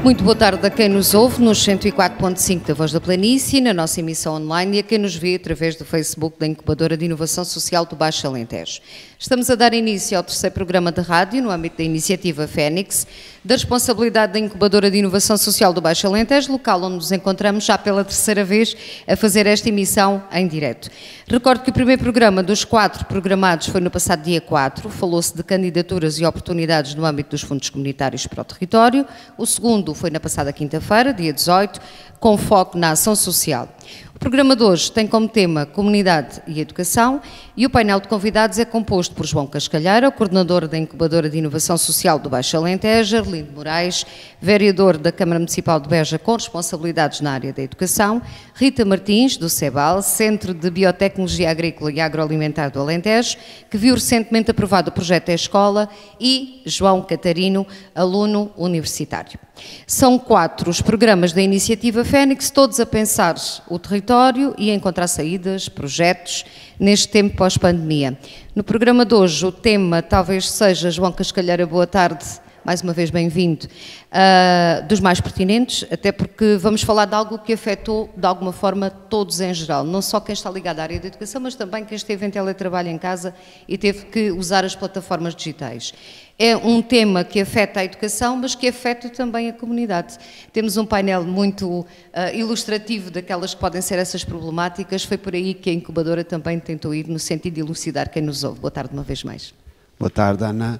Muito boa tarde a quem nos ouve nos 104.5 da Voz da Planície, na nossa emissão online, e a quem nos vê através do Facebook da Incubadora de Inovação Social do Baixo Alentejo. Estamos a dar início ao terceiro programa de rádio no âmbito da iniciativa Fénix, da responsabilidade da Incubadora de Inovação Social do Baixo Alentejo, local onde nos encontramos já pela terceira vez a fazer esta emissão em direto. Recordo que o primeiro programa dos 4 programados foi no passado dia 4, falou-se de candidaturas e oportunidades no âmbito dos fundos comunitários para o território. O segundo foi na passada quinta-feira, dia 18, com foco na ação social. O programa de hoje tem como tema Comunidade e Educação e o painel de convidados é composto por João Cascalheira, o coordenador da Incubadora de Inovação Social do Baixo Alentejo, Arlindo Moraes, vereador da Câmara Municipal de Beja com responsabilidades na área da educação, Rita Martins, do CEBAL, Centro de Biotecnologia Agrícola e Agroalimentar do Alentejo, que viu recentemente aprovado o projeto E-Escola, e João Catarino, aluno universitário. São 4 os programas da iniciativa Fénix, todos a pensar o território e a encontrar saídas, projetos, neste tempo pós-pandemia. No programa de hoje, o tema talvez seja, João Cascalheira, boa tarde, mais uma vez bem-vindo, dos mais pertinentes, até porque vamos falar de algo que afetou, de alguma forma, todos em geral, não só quem está ligado à área da educação, mas também quem esteve em teletrabalho em casa e teve que usar as plataformas digitais. É um tema que afeta a educação, mas que afeta também a comunidade. Temos um painel muito ilustrativo daquelas que podem ser essas problemáticas. Foi por aí que a incubadora também tentou ir no sentido de elucidar quem nos ouve. Boa tarde uma vez mais. Boa tarde, Ana.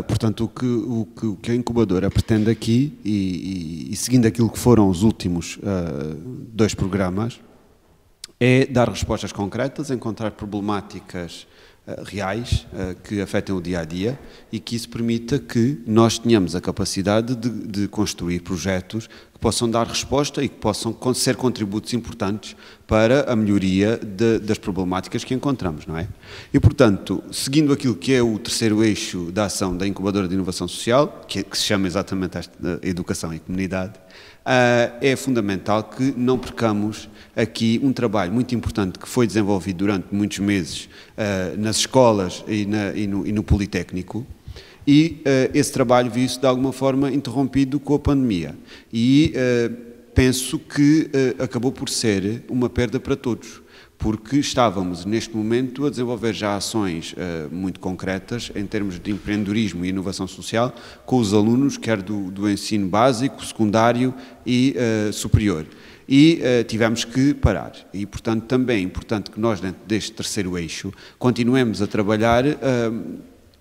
Portanto, o que a incubadora pretende aqui, e seguindo aquilo que foram os últimos 2 programas, é dar respostas concretas, encontrar problemáticas reais que afetem o dia-a-dia e que isso permita que nós tenhamos a capacidade de construir projetos que possam dar resposta e que possam ser contributos importantes para a melhoria das problemáticas que encontramos, não é? E, portanto, seguindo aquilo que é o terceiro eixo da ação da Incubadora de Inovação Social, que se chama exatamente Educação e Comunidade, é fundamental que não percamos aqui um trabalho muito importante que foi desenvolvido durante muitos meses nas escolas e no Politécnico, e esse trabalho viu-se de alguma forma interrompido com a pandemia e penso que acabou por ser uma perda para todos, porque estávamos neste momento a desenvolver já ações muito concretas em termos de empreendedorismo e inovação social com os alunos, quer do ensino básico, secundário e superior. E tivemos que parar. E, portanto, também é importante que nós, dentro deste terceiro eixo, continuemos a trabalhar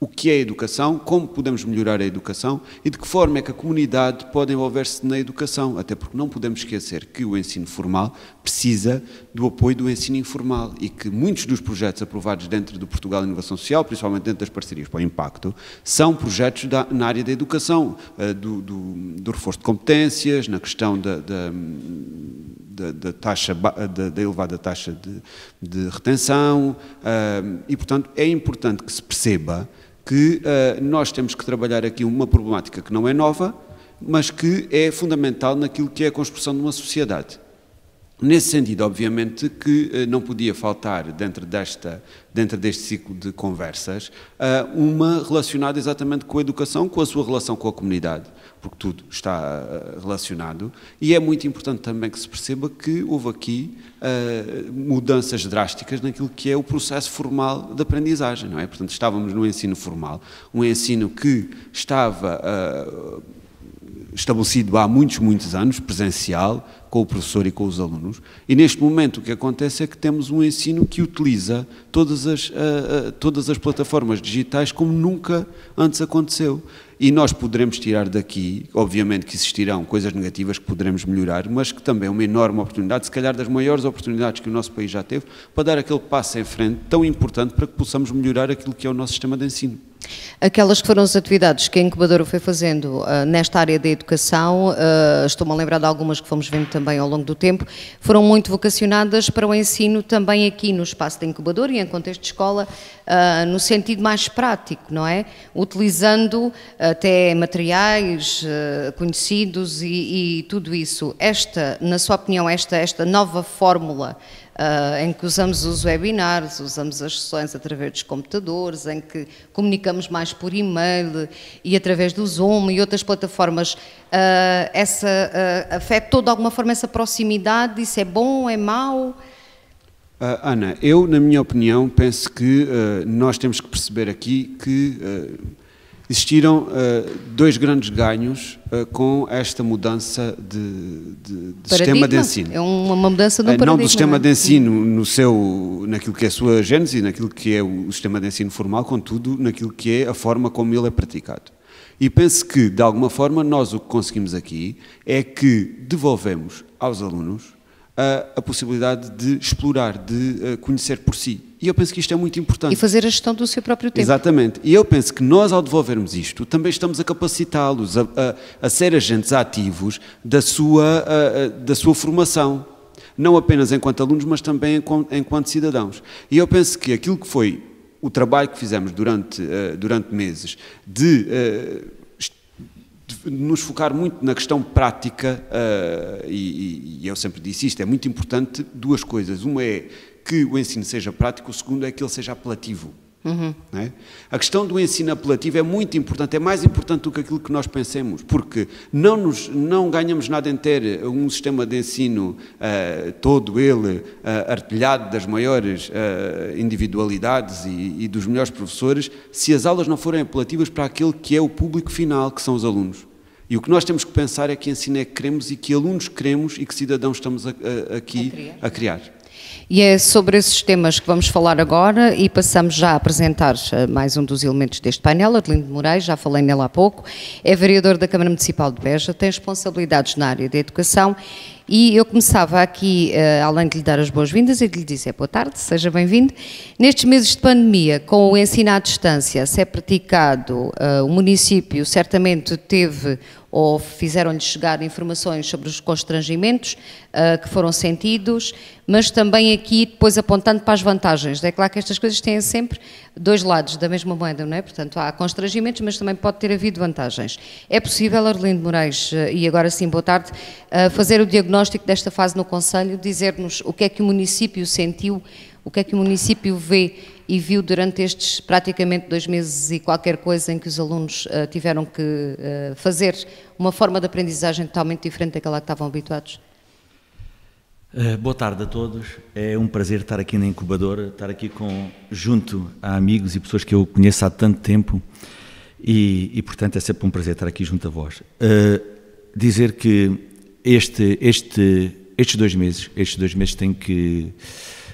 o que é a educação, como podemos melhorar a educação e de que forma é que a comunidade pode envolver-se na educação, até porque não podemos esquecer que o ensino formal precisa do apoio do ensino informal e que muitos dos projetos aprovados dentro do Portugal Inovação Social, principalmente dentro das parcerias para o impacto, são projetos na área da educação, do reforço de competências, na questão da elevada taxa de retenção e, portanto, é importante que se perceba que nós temos que trabalhar aqui uma problemática que não é nova, mas que é fundamental naquilo que é a construção de uma sociedade. Nesse sentido, obviamente, que não podia faltar, dentro deste ciclo de conversas, uma relacionada exatamente com a educação, com a sua relação com a comunidade, porque tudo está relacionado, e é muito importante também que se perceba que houve aqui mudanças drásticas naquilo que é o processo formal de aprendizagem, não é? Portanto, estávamos no ensino formal, um ensino que estava estabelecido há muitos anos, presencial, com o professor e com os alunos, e neste momento o que acontece é que temos um ensino que utiliza todas as plataformas digitais como nunca antes aconteceu. E nós poderemos tirar daqui, obviamente que existirão coisas negativas que poderemos melhorar, mas que também é uma enorme oportunidade, se calhar das maiores oportunidades que o nosso país já teve, para dar aquele passo em frente tão importante para que possamos melhorar aquilo que é o nosso sistema de ensino. Aquelas que foram as atividades que a incubadora foi fazendo nesta área da educação, estou-me a lembrar de algumas que fomos vendo também ao longo do tempo, foram muito vocacionadas para o ensino também aqui no espaço da incubadora e em contexto de escola, no sentido mais prático, não é? Utilizando até materiais conhecidos e tudo isso. Na sua opinião, esta nova fórmula em que usamos os webinars, usamos as sessões através dos computadores, em que comunicamos mais por e-mail e através do Zoom e outras plataformas, afeta de alguma forma essa proximidade? Isso é bom, é mau? Ana, eu, na minha opinião, penso que nós temos que perceber aqui que existiram dois grandes ganhos com esta mudança de sistema de ensino. É uma mudança de um paradigma. Não do sistema de ensino naquilo que é a sua gênese, naquilo que é o sistema de ensino formal, contudo, naquilo que é a forma como ele é praticado. E penso que, de alguma forma, nós o que conseguimos aqui é que devolvemos aos alunos a possibilidade de explorar, de conhecer por si. E eu penso que isto é muito importante. E fazer a gestão do seu próprio tempo. Exatamente. E eu penso que nós, ao devolvermos isto, também estamos a capacitá-los a ser agentes ativos da sua formação. Não apenas enquanto alunos, mas também enquanto cidadãos. E eu penso que aquilo que foi o trabalho que fizemos durante meses de nos focar muito na questão prática, e eu sempre disse isto, é muito importante duas coisas. Uma é que o ensino seja prático, o segundo é que ele seja apelativo. Não é? A questão do ensino apelativo é muito importante, é mais importante do que aquilo que nós pensemos, porque não ganhamos nada em ter um sistema de ensino todo ele artilhado das maiores individualidades e dos melhores professores, se as aulas não forem apelativas para aquele que é o público final, que são os alunos. E o que nós temos que pensar é que ensino é que queremos e que alunos queremos e que cidadãos estamos aqui a criar. E é sobre esses temas que vamos falar agora e passamos já a apresentar mais um dos elementos deste painel. Arlindo Moraes, já falei nele há pouco, é vereador da Câmara Municipal de Beja, tem responsabilidades na área da educação e eu começava aqui, além de lhe dar as boas-vindas e de lhe dizer boa tarde, seja bem-vindo. Nestes meses de pandemia, com o ensino à distância, se é praticado, o município certamente teve ou fizeram-lhe chegar informações sobre os constrangimentos que foram sentidos, mas também aqui depois apontando para as vantagens. É claro que estas coisas têm sempre dois lados da mesma moeda, não é? Portanto, há constrangimentos, mas também pode ter havido vantagens. É possível, Arlindo Moraes, e agora sim, boa tarde, fazer o diagnóstico desta fase no Conselho, dizer-nos o que é que o município sentiu, o que é que o município vê e viu durante estes praticamente 2 meses e qualquer coisa em que os alunos tiveram que fazer uma forma de aprendizagem totalmente diferente daquela que estavam habituados? Boa tarde a todos, é um prazer estar aqui na incubadora, estar aqui junto a amigos e pessoas que eu conheço há tanto tempo e portanto é sempre um prazer estar aqui junto a vós. Dizer que estes 2 meses tenho que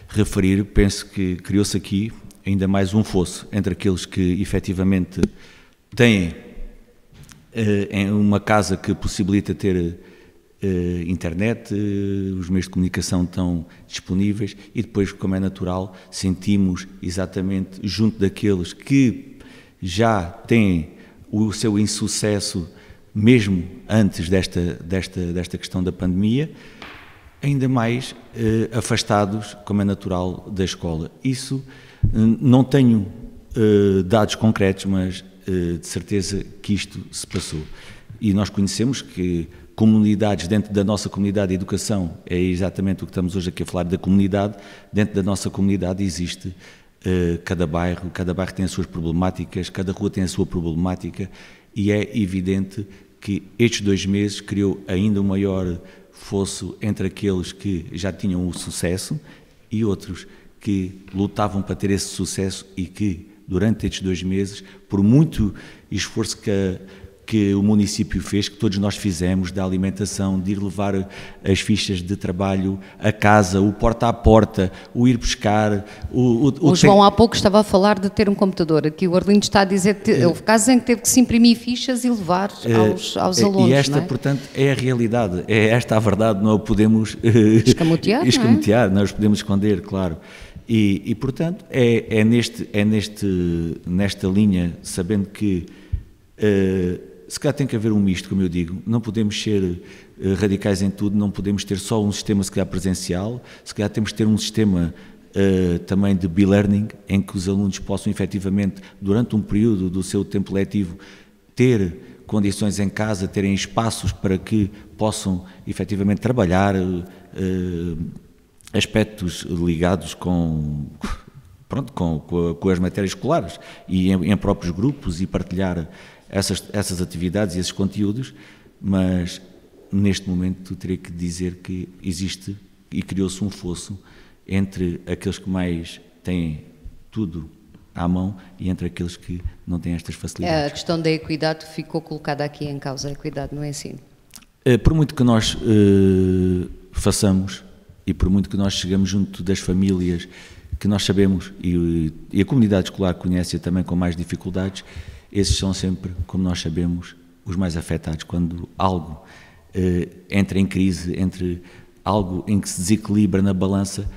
referir, penso que criou-se aqui ainda mais um fosso entre aqueles que efetivamente têm uma casa que possibilita ter internet, os meios de comunicação estão disponíveis e depois, como é natural, sentimos exatamente junto daqueles que já têm o seu insucesso mesmo antes desta questão da pandemia, ainda mais afastados, como é natural, da escola. Isso não tenho dados concretos, mas de certeza que isto se passou. E nós conhecemos que comunidades dentro da nossa comunidade de educação, é exatamente o que estamos hoje aqui a falar da comunidade, dentro da nossa comunidade existe cada bairro tem as suas problemáticas, cada rua tem a sua problemática e é evidente que estes 2 meses criou ainda um maior fosso entre aqueles que já tinham o sucesso e outros que lutavam para ter esse sucesso e que durante estes 2 meses, por muito esforço que o município fez, que todos nós fizemos, da alimentação, de ir levar as fichas de trabalho a casa, o porta a porta, o ir buscar... O João há pouco estava a falar de ter um computador, aqui o Arlindo está a dizer que houve casos em que teve que se imprimir fichas e levar aos alunos, e esta, não é? portanto, é a realidade, é esta a verdade, não a podemos escamotear, nós podemos esconder, claro. E portanto, nesta linha, sabendo que se calhar tem que haver um misto, como eu digo, não podemos ser radicais em tudo, não podemos ter só um sistema se calhar presencial, se calhar temos que ter um sistema também de e-learning, em que os alunos possam efetivamente, durante um período do seu tempo letivo, ter condições em casa, terem espaços para que possam efetivamente trabalhar aspectos ligados com as matérias escolares e em próprios grupos, e partilhar essas atividades e esses conteúdos. Mas neste momento teria que dizer que existe e criou-se um fosso entre aqueles que mais têm tudo à mão e entre aqueles que não têm estas facilidades. A questão da equidade ficou colocada aqui em causa, a equidade no ensino. Por muito que nós façamos e por muito que nós chegamos junto das famílias que nós sabemos e a comunidade escolar conhece também com mais dificuldades, esses são sempre, como nós sabemos, os mais afetados. Quando algo entra em crise, entre algo em que se desequilibra na balança,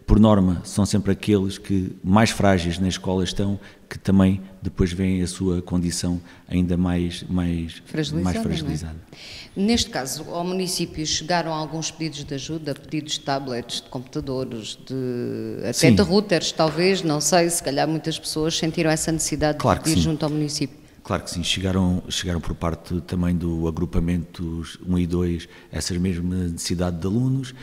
por norma, são sempre aqueles que mais frágeis na escola estão, que também depois veem a sua condição ainda mais fragilizada. Neste caso, ao município chegaram alguns pedidos de ajuda, pedidos de tablets, de computadores, até de routers, talvez, não sei, se calhar muitas pessoas sentiram essa necessidade de ir junto ao município. Claro que sim, chegaram por parte também do agrupamentos 1 e 2 essas mesmas necessidades de alunos.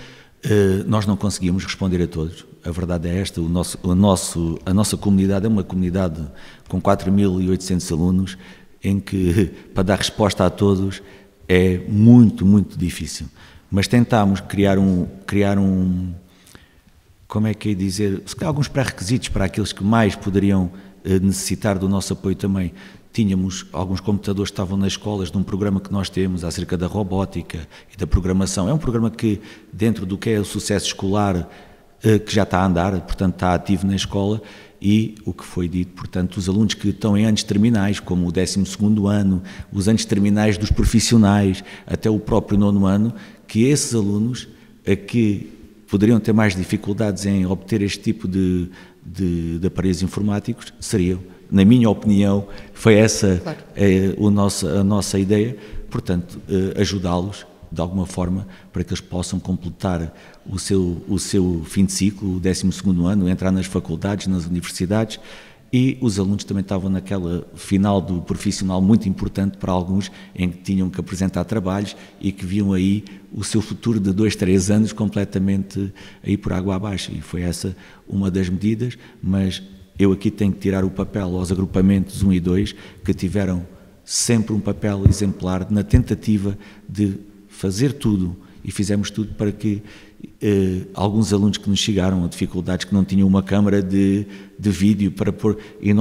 Nós não conseguimos responder a todos, a verdade é esta, a nossa comunidade é uma comunidade com 4.800 alunos, em que para dar resposta a todos é muito, muito difícil, mas tentámos criar como é que é dizer, se calhar alguns pré-requisitos para aqueles que mais poderiam necessitar do nosso apoio também. Tínhamos alguns computadores que estavam nas escolas de um programa que nós temos acerca da robótica e da programação. É um programa que, dentro do que é o sucesso escolar, que já está a andar, portanto está ativo na escola, e o que foi dito, portanto, os alunos que estão em anos terminais, como o 12º ano, os anos terminais dos profissionais, até o próprio 9º ano, que esses alunos que poderiam ter mais dificuldades em obter este tipo de aparelhos informáticos seriam, na minha opinião, foi essa a nossa ideia, portanto, ajudá-los de alguma forma para que eles possam completar o seu fim de ciclo, o 12º ano, entrar nas faculdades, nas universidades, e os alunos também estavam naquela final do profissional muito importante para alguns, em que tinham que apresentar trabalhos e que viam aí o seu futuro de 2, 3 anos completamente aí por água abaixo, e foi essa uma das medidas. Mas eu aqui tenho que tirar o papel aos agrupamentos 1 e 2, que tiveram sempre um papel exemplar na tentativa de fazer tudo, e fizemos tudo para que alguns alunos que nos chegaram a dificuldades, que não tinham uma câmara de vídeo para pôr, e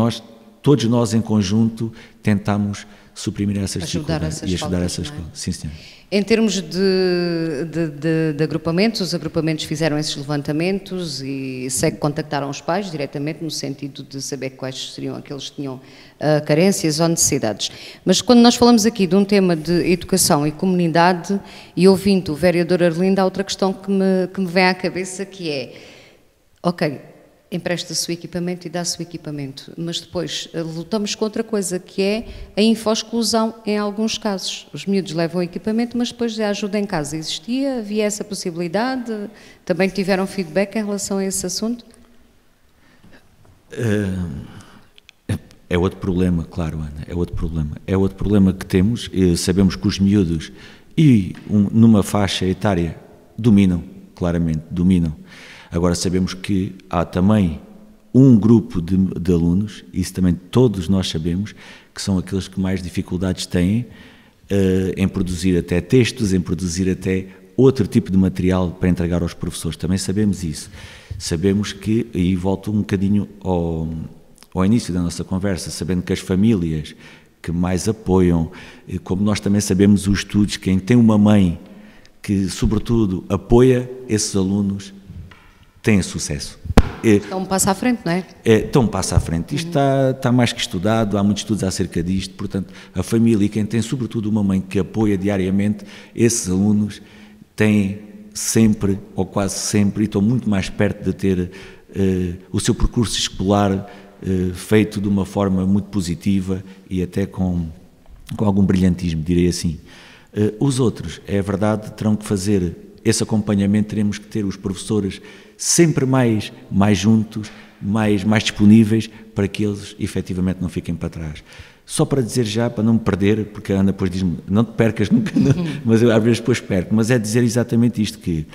todos nós em conjunto tentámos suprimir essas dificuldades e ajudar essas escolas. Sim, senhor. Em termos de agrupamentos, os agrupamentos fizeram esses levantamentos e sei que contactaram os pais diretamente no sentido de saber quais seriam aqueles que tinham carências ou necessidades. Mas quando nós falamos aqui de um tema de educação e comunidade, e ouvindo o vereador Arlindo, há outra questão que me vem à cabeça, que é, ok, empresta-se o equipamento e dá-se o equipamento, mas depois lutamos com outra coisa, que é a info-exclusão em alguns casos. Os miúdos levam o equipamento, mas depois a ajuda em casa existia, havia essa possibilidade? Também tiveram feedback em relação a esse assunto? É outro problema, claro, Ana, é outro problema. É outro problema que temos. Sabemos que os miúdos, numa faixa etária, dominam, claramente, dominam. Agora sabemos que há também um grupo de alunos, isso também todos nós sabemos, que são aqueles que mais dificuldades têm em produzir até textos, em produzir até outro tipo de material para entregar aos professores. Também sabemos isso. Sabemos que, e volto um bocadinho ao início da nossa conversa, sabendo que as famílias que mais apoiam, como nós também sabemos os estudos, quem tem uma mãe que, sobretudo, apoia esses alunos, tem sucesso. Então um passo à frente, não é? Então um passo à frente. Isto está mais que estudado, há muitos estudos acerca disto, portanto, a família e quem tem sobretudo uma mãe que apoia diariamente esses alunos tem sempre, ou quase sempre, e estão muito mais perto de ter o seu percurso escolar feito de uma forma muito positiva e até com algum brilhantismo, direi assim. Os outros, é verdade, terão que fazer esse acompanhamento, teremos que ter os professores sempre mais juntos, mais disponíveis, para que eles efetivamente não fiquem para trás. Só para dizer já, para não me perder, porque a Ana depois diz-me, não te percas nunca, não, mas eu às vezes depois perco, mas é dizer exatamente isto, que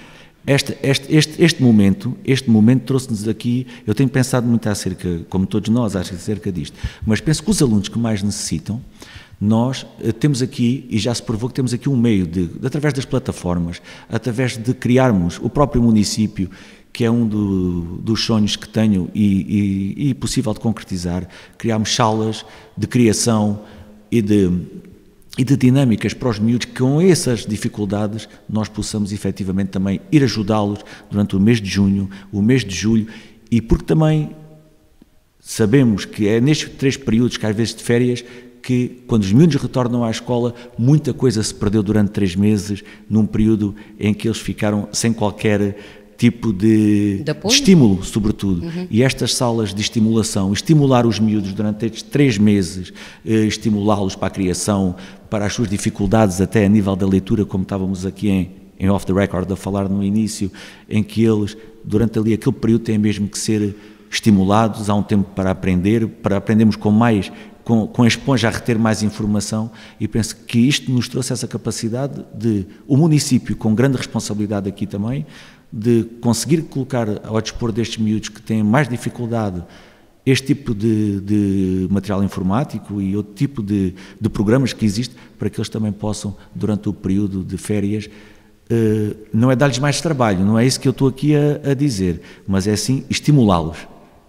este momento trouxe-nos aqui, eu tenho pensado muito acerca, como todos nós, acerca disto, mas penso que os alunos que mais necessitam, nós temos aqui, e já se provou que temos aqui um meio através das plataformas, através de criarmos o próprio município, que é um dos sonhos que tenho e possível de concretizar, criarmos salas de criação e de dinâmicas para os miúdos, que com essas dificuldades nós possamos efetivamente também ir ajudá-los durante o mês de junho, o mês de julho, e porque também sabemos que é nestes 3 períodos, que às vezes de férias, que quando os miúdos retornam à escola, muita coisa se perdeu durante 3 meses, num período em que eles ficaram sem qualquer tipo de estímulo, sobretudo. E estas salas de estimulação, estimular os miúdos durante estes 3 meses, estimulá-los para a criação, para as suas dificuldades até a nível da leitura, como estávamos aqui em off the record a falar no início, em que eles, durante ali aquele período, têm mesmo que ser estimulados, há um tempo para aprendermos com a esponja a reter mais informação, e penso que isto nos trouxe essa capacidade de o município, com grande responsabilidade aqui também, de conseguir colocar ao dispor destes miúdos que têm mais dificuldade este tipo de material informático e outro tipo de programas que existe, para que eles também possam, durante o período de férias, não é dar-lhes mais trabalho, não é isso que eu estou aqui a dizer, mas é sim estimulá-los,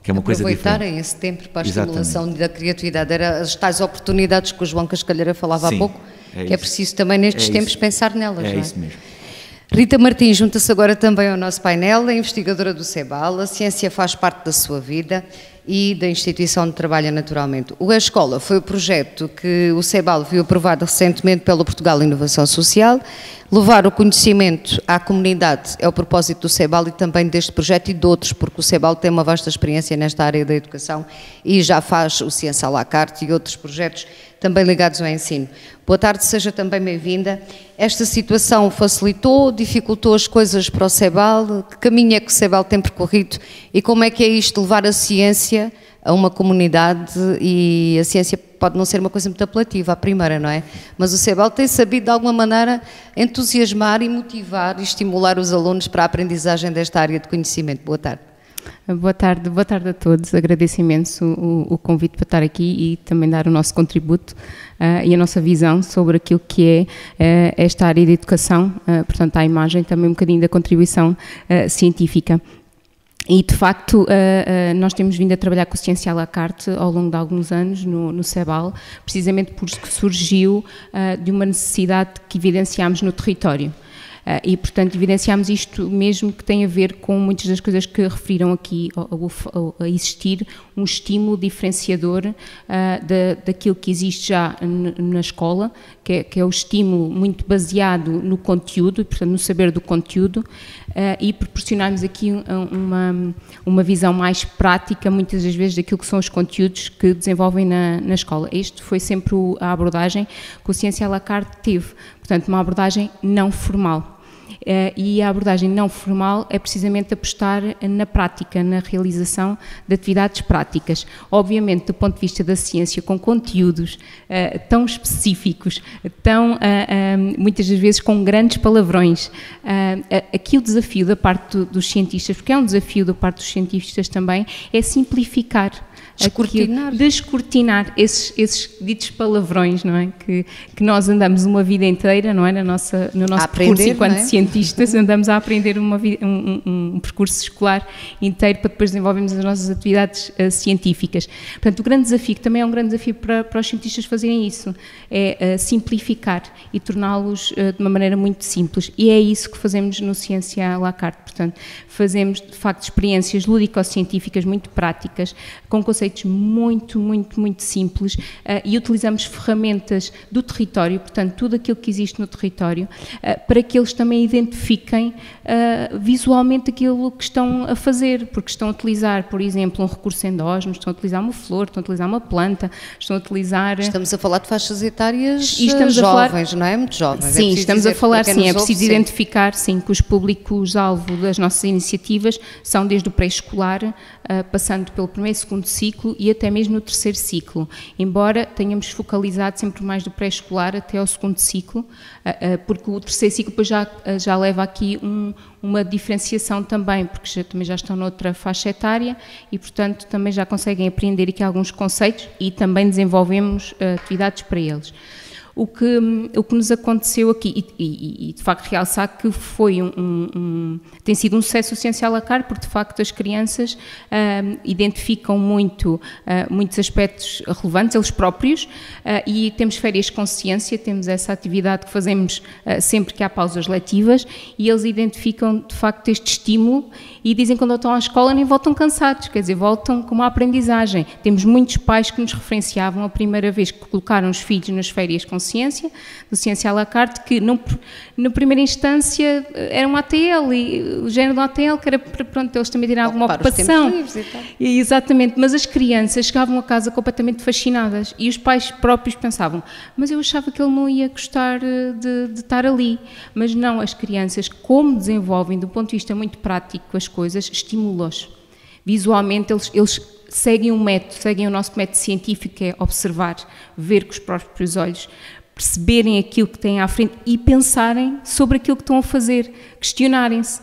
que é uma coisa diferente. Aproveitarem esse tempo para a estimulação da criatividade, era as tais oportunidades que o João Cascalheira falava há pouco, que é preciso também nestes tempos pensar nelas, não é? É isso mesmo. Rita Martins junta-se agora também ao nosso painel, é investigadora do CEBAL, a ciência faz parte da sua vida e da instituição onde trabalha naturalmente. O E-Escola foi o projeto que o CEBAL viu aprovado recentemente pelo Portugal Inovação Social. Levar o conhecimento à comunidade é o propósito do CEBAL e também deste projeto e de outros, porque o CEBAL tem uma vasta experiência nesta área da educação e já faz o Ciência à la carte e outros projetos também ligados ao ensino. Boa tarde, seja também bem-vinda. Esta situação facilitou, dificultou as coisas para o CEBAL? Que caminho é que o CEBAL tem percorrido e como é que é isto, levar a ciência a uma comunidade? E a ciência pode não ser uma coisa muito apelativa à primeira, não é? Mas o CEBAL tem sabido de alguma maneira entusiasmar e motivar e estimular os alunos para a aprendizagem desta área de conhecimento. Boa tarde. Boa tarde a todos. Agradeço imenso o convite para estar aqui e também dar o nosso contributo e a nossa visão sobre aquilo que é esta área de educação, portanto, à imagem também um bocadinho da contribuição científica. E, de facto, nós temos vindo a trabalhar com a ciência à la carte ao longo de alguns anos no CEBAL, precisamente porque surgiu de uma necessidade que evidenciámos no território. E, portanto, evidenciámos isto mesmo que tem a ver com muitas das coisas que referiram aqui, a existir um estímulo diferenciador daquilo que existe já na escola, que é o estímulo muito baseado no conteúdo, e, portanto, no saber do conteúdo, e proporcionarmos aqui uma visão mais prática, muitas das vezes, daquilo que são os conteúdos que desenvolvem na escola. Este foi sempre a abordagem que o Ciência à la carte teve, portanto, uma abordagem não formal. E a abordagem não formal é precisamente apostar na prática, na realização de atividades práticas. Obviamente, do ponto de vista da ciência, com conteúdos tão específicos, muitas das vezes com grandes palavrões. Aqui o desafio da parte dos cientistas, porque é um desafio da parte dos cientistas também, é simplificar. Descortinar esses ditos palavrões, não é? Que nós andamos uma vida inteira, não é? No nosso percurso enquanto cientistas, andamos a aprender um percurso escolar inteiro para depois desenvolvermos as nossas atividades científicas. Portanto, o grande desafio, que também é um grande desafio para os cientistas fazerem isso, é simplificar e torná-los de uma maneira muito simples. E é isso que fazemos no Ciência à la carte. Portanto, fazemos, de facto, experiências lúdico-científicas muito práticas, com conceitos muito simples, e utilizamos ferramentas do território, portanto, tudo aquilo que existe no território, para que eles também identifiquem visualmente aquilo que estão a fazer, porque estão a utilizar, por exemplo, um recurso endógeno, estão a utilizar uma flor, estão a utilizar uma planta, estão a utilizar... Estamos a falar de faixas etárias jovens, não é? Muito jovens. Sim, estamos a falar, sim, é preciso identificar, sim, que os públicos-alvo das nossas iniciativas são desde o pré-escolar, passando pelo primeiro e segundo ciclo e até mesmo no terceiro ciclo, embora tenhamos focalizado sempre mais do pré-escolar até ao segundo ciclo, porque o terceiro ciclo depois já leva aqui uma diferenciação também, porque também já estão noutra faixa etária e, portanto, também já conseguem aprender aqui alguns conceitos e também desenvolvemos atividades para eles. O que nos aconteceu aqui, e de facto realçar que foi tem sido um sucesso o Ciência à la carte, porque de facto as crianças identificam muitos aspectos relevantes, eles próprios, e temos férias com ciência, temos essa atividade que fazemos sempre que há pausas letivas, e eles identificam de facto este estímulo e dizem que quando estão à escola nem voltam cansados, quer dizer, voltam com uma aprendizagem. Temos muitos pais que nos referenciavam a primeira vez que colocaram os filhos nas férias com ciência, do Ciência à la carte, que na primeira instância era um ATL, e o género do ATL, que era para, pronto, eles também terem alguma ocupação. Exatamente, mas as crianças chegavam a casa completamente fascinadas e os pais próprios pensavam, mas eu achava que ele não ia gostar de estar ali. Mas não, as crianças, como desenvolvem do ponto de vista muito prático as coisas, estimulam-os. Visualmente eles seguem um método, seguem o nosso método científico, que é observar, ver com os próprios olhos, perceberem aquilo que têm à frente e pensarem sobre aquilo que estão a fazer, questionarem-se,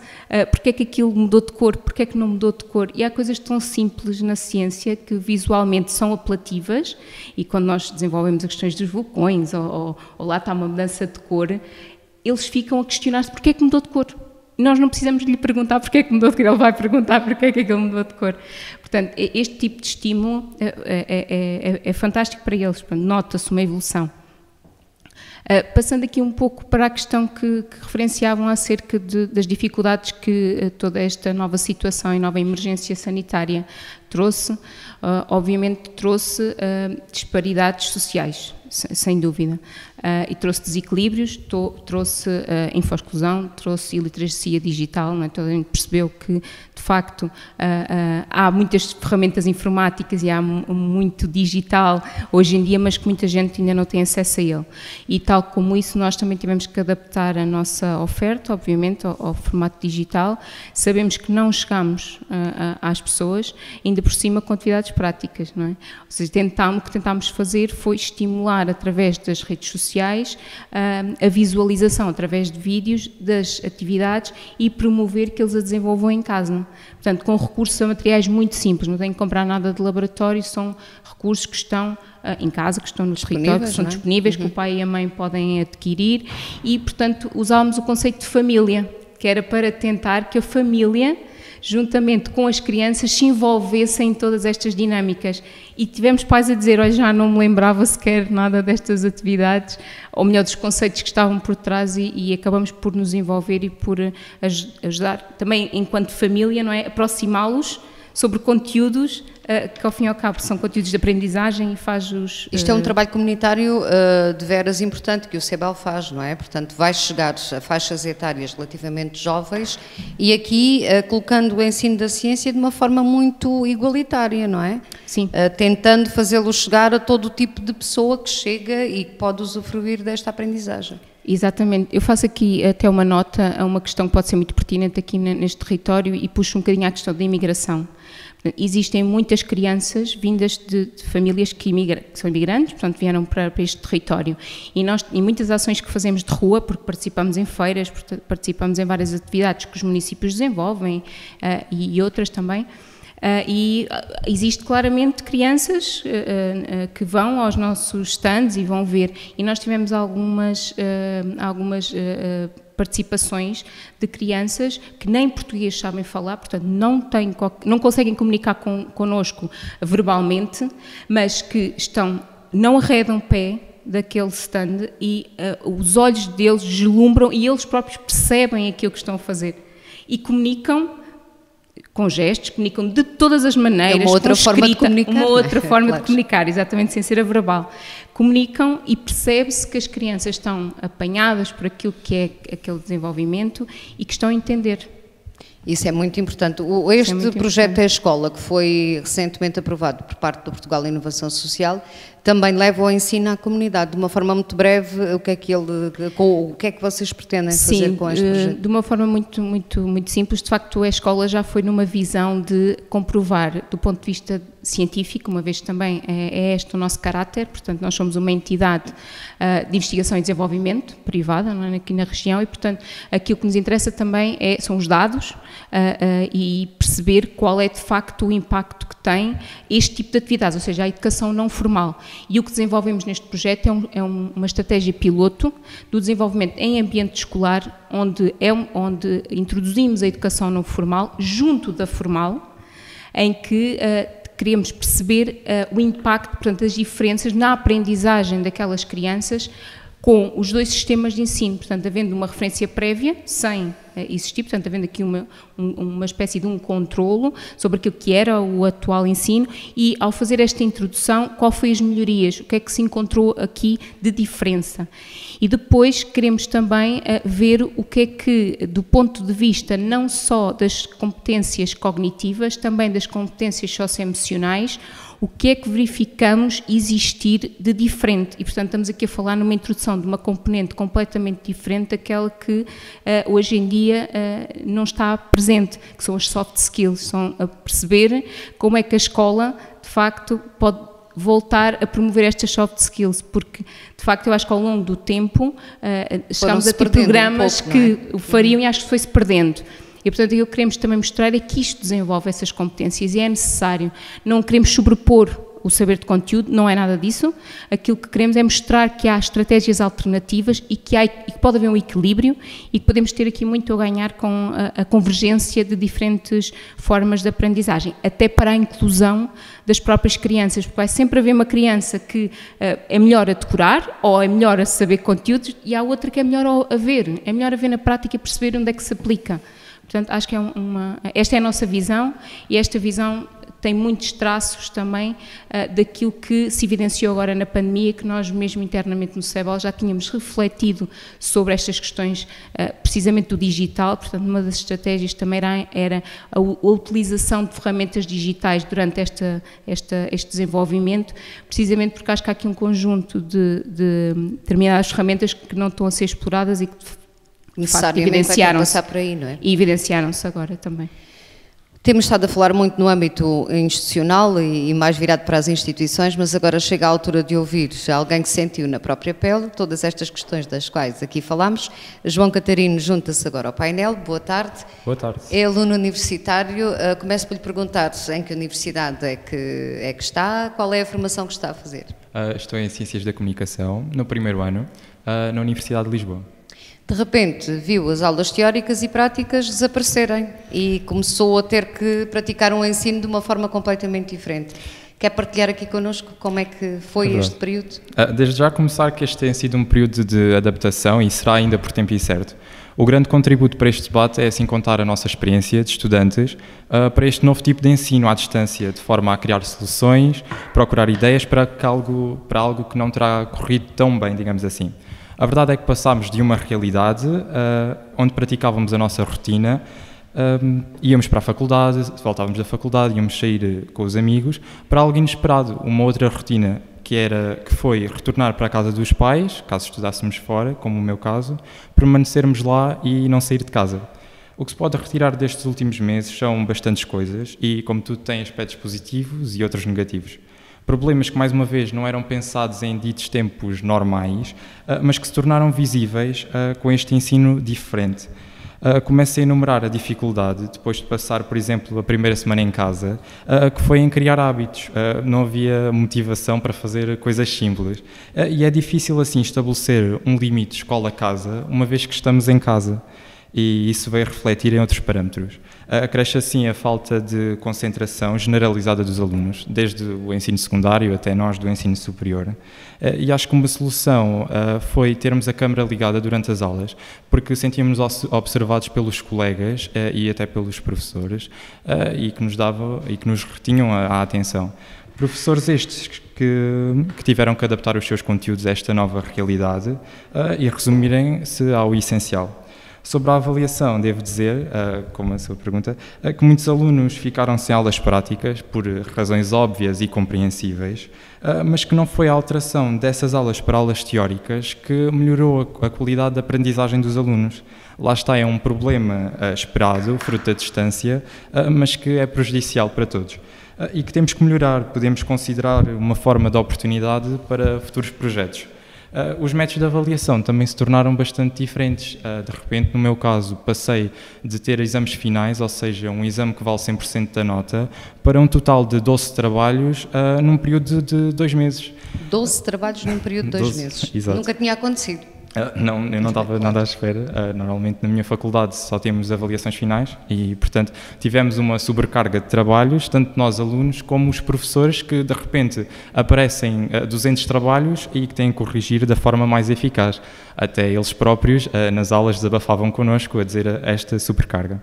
porque é que aquilo mudou de cor, porque é que não mudou de cor. E há coisas tão simples na ciência que visualmente são apelativas, e quando nós desenvolvemos as questões dos vulcões, ou lá está uma mudança de cor, eles ficam a questionar-se porque é que mudou de cor. Nós não precisamos de lhe perguntar porque é que mudou de cor, ele vai perguntar porque é que aquilo mudou de cor. Portanto, este tipo de estímulo é fantástico para eles, nota-se uma evolução. Passando aqui um pouco para a questão que referenciavam acerca das dificuldades que toda esta nova situação e nova emergência sanitária trouxe, obviamente trouxe disparidades sociais, sem dúvida, e trouxe desequilíbrios, trouxe info-exclusão, trouxe iliteracia digital, não é? Toda a gente percebeu que, de facto, há muitas ferramentas informáticas e há muito digital hoje em dia, mas que muita gente ainda não tem acesso a ele. E tal como isso, nós também tivemos que adaptar a nossa oferta, obviamente, ao formato digital. Sabemos que não chegamos às pessoas, ainda por cima com atividades práticas, não é? Ou seja, o que tentámos fazer foi estimular através das redes sociais a visualização através de vídeos das atividades e promover que eles a desenvolvam em casa. Portanto, com recursos a materiais muito simples, não têm que comprar nada de laboratório, são recursos que estão em casa, que estão no território, que são disponíveis, que o pai e a mãe podem adquirir e, portanto, usávamos o conceito de família, que era para tentar que a família, juntamente com as crianças, se envolvessem em todas estas dinâmicas. E tivemos pais a dizer, olha, já não me lembrava sequer nada destas atividades, ou melhor, dos conceitos que estavam por trás e acabamos por nos envolver e por ajudar, também enquanto família, não é? Aproximá-los sobre conteúdos que ao fim e ao cabo são conteúdos de aprendizagem e faz-os... Isto é um trabalho comunitário de veras importante que o CEBEL faz, não é? Portanto, vai chegar a faixas etárias relativamente jovens e aqui colocando o ensino da ciência de uma forma muito igualitária, não é? Sim. Tentando fazê-lo chegar a todo o tipo de pessoa que chega e que pode usufruir desta aprendizagem. Exatamente. Eu faço aqui até uma nota a uma questão que pode ser muito pertinente aqui neste território e puxo um bocadinho à questão da imigração. Existem muitas crianças vindas de famílias que são imigrantes, portanto vieram para este território e muitas ações que fazemos de rua, porque participamos em feiras, participamos em várias atividades que os municípios desenvolvem e outras também, e existe claramente crianças que vão aos nossos stands e vão ver, e nós tivemos algumas participações de crianças que nem português sabem falar, portanto não conseguem comunicar connosco verbalmente, mas que não arredam pé daquele stand e os olhos deles deslumbram e eles próprios percebem aquilo que estão a fazer e comunicam com gestos, comunicam de todas as maneiras, é uma outra forma de comunicar. Uma outra forma de comunicar, exatamente, sem ser a verbal. Comunicam e percebe-se que as crianças estão apanhadas por aquilo que é aquele desenvolvimento e que estão a entender. Isso é muito importante. Este projeto É Escola, que foi recentemente aprovado por parte do Portugal Inovação Social, também leva ao ensino à comunidade. De uma forma muito breve, o que é que vocês pretendem fazer com este projeto? De uma forma muito simples. De facto, A Escola já foi numa visão de comprovar, do ponto de vista científico, uma vez também é este o nosso caráter, portanto nós somos uma entidade de investigação e desenvolvimento privada, não é, aqui na região, e portanto aquilo que nos interessa também são os dados e perceber qual é de facto o impacto que tem este tipo de atividades, ou seja, a educação não formal. E o que desenvolvemos neste projeto é uma estratégia piloto do desenvolvimento em ambiente escolar, onde introduzimos a educação não formal junto da formal, em que queremos perceber o impacto, portanto, as diferenças na aprendizagem daquelas crianças com os dois sistemas de ensino, portanto, havendo uma referência prévia, sem existir, portanto, havendo aqui uma espécie de um controlo sobre aquilo que era o atual ensino e, ao fazer esta introdução, qual foi as melhorias, o que é que se encontrou aqui de diferença. E depois queremos também ver o que é que, do ponto de vista não só das competências cognitivas, também das competências socioemocionais, o que é que verificamos existir de diferente. E, portanto, estamos aqui a falar numa introdução de uma componente completamente diferente daquela que hoje em dia não está presente, que são as soft skills, são a perceber como é que a escola, de facto, pode voltar a promover estas soft skills, porque, de facto, eu acho que ao longo do tempo chegámos a ter programas que o fariam e acho que foi-se perdendo. E, portanto, o que queremos também mostrar é que isto desenvolve essas competências e é necessário. Não queremos sobrepor o saber de conteúdo, não é nada disso. Aquilo que queremos é mostrar que há estratégias alternativas e que pode haver um equilíbrio e que podemos ter aqui muito a ganhar com a convergência de diferentes formas de aprendizagem, até para a inclusão das próprias crianças, porque vai sempre haver uma criança que é melhor a decorar ou é melhor a saber conteúdos e há outra que é melhor a ver, na prática e perceber onde é que se aplica. Portanto, acho que esta é a nossa visão e esta visão tem muitos traços também daquilo que se evidenciou agora na pandemia, que nós mesmo internamente no CEBOL já tínhamos refletido sobre estas questões precisamente do digital. Portanto, uma das estratégias também era a utilização de ferramentas digitais durante este desenvolvimento, precisamente porque acho que há aqui um conjunto de determinadas ferramentas que não estão a ser exploradas e que necessariamente vai ter que passar por aí, não é? E evidenciaram-se agora também. Temos estado a falar muito no âmbito institucional e mais virado para as instituições, mas agora chega a altura de ouvir alguém que sentiu na própria pele todas estas questões das quais aqui falámos. João Catarino junta-se agora ao painel. Boa tarde. Boa tarde. É aluno universitário. Começo por lhe perguntar em que universidade é que está, qual é a formação que está a fazer? Estou em Ciências da Comunicação, no primeiro ano, na Universidade de Lisboa. De repente viu as aulas teóricas e práticas desaparecerem e começou a ter que praticar um ensino de uma forma completamente diferente. Quer partilhar aqui connosco como é que foi este período? Desde já começar que este tem sido um período de adaptação e será ainda por tempo incerto. O grande contributo para este debate é assim contar a nossa experiência de estudantes para este novo tipo de ensino à distância, de forma a criar soluções, procurar ideias para algo que não terá corrido tão bem, digamos assim. A verdade é que passámos de uma realidade onde praticávamos a nossa rotina, íamos para a faculdade, voltávamos da faculdade, íamos sair com os amigos, para algo inesperado, uma outra rotina que foi retornar para a casa dos pais, caso estudássemos fora, como o meu caso, permanecermos lá e não sair de casa. O que se pode retirar destes últimos meses são bastantes coisas e, como tudo, tem aspectos positivos e outros negativos. Problemas que, mais uma vez, não eram pensados em ditos tempos normais, mas que se tornaram visíveis com este ensino diferente. Começo a enumerar a dificuldade, depois de passar, por exemplo, a primeira semana em casa, que foi em criar hábitos. Não havia motivação para fazer coisas simples. E é difícil, assim, estabelecer um limite escola-casa, uma vez que estamos em casa. e isso veio refletir em outros parâmetros. Acresce assim a falta de concentração generalizada dos alunos, desde o ensino secundário até nós do ensino superior. E acho que uma solução foi termos a câmara ligada durante as aulas, porque sentíamos observados pelos colegas e até pelos professores e que nos retinham a atenção. Professores estes que tiveram que adaptar os seus conteúdos a esta nova realidade e resumirem-se ao essencial. Sobre a avaliação, devo dizer, como a sua pergunta, que muitos alunos ficaram sem aulas práticas por razões óbvias e compreensíveis, mas que não foi a alteração dessas aulas para aulas teóricas que melhorou a qualidade da aprendizagem dos alunos. Lá está, é um problema esperado, fruto da distância, mas que é prejudicial para todos. E que temos que melhorar, podemos considerar uma forma de oportunidade para futuros projetos. Os métodos de avaliação também se tornaram bastante diferentes. De repente, no meu caso, passei de ter exames finais, ou seja, um exame que vale 100% da nota, para um total de 12 trabalhos num período de 2 meses. 12 trabalhos num período de 2 meses. Exato. Nunca tinha acontecido. Não, eu não estava nada à espera. Normalmente na minha faculdade só temos avaliações finais e, portanto, tivemos uma sobrecarga de trabalhos, tanto nós alunos como os professores, que de repente aparecem 200 trabalhos e que têm que corrigir da forma mais eficaz. Até eles próprios nas aulas desabafavam connosco a dizer esta sobrecarga.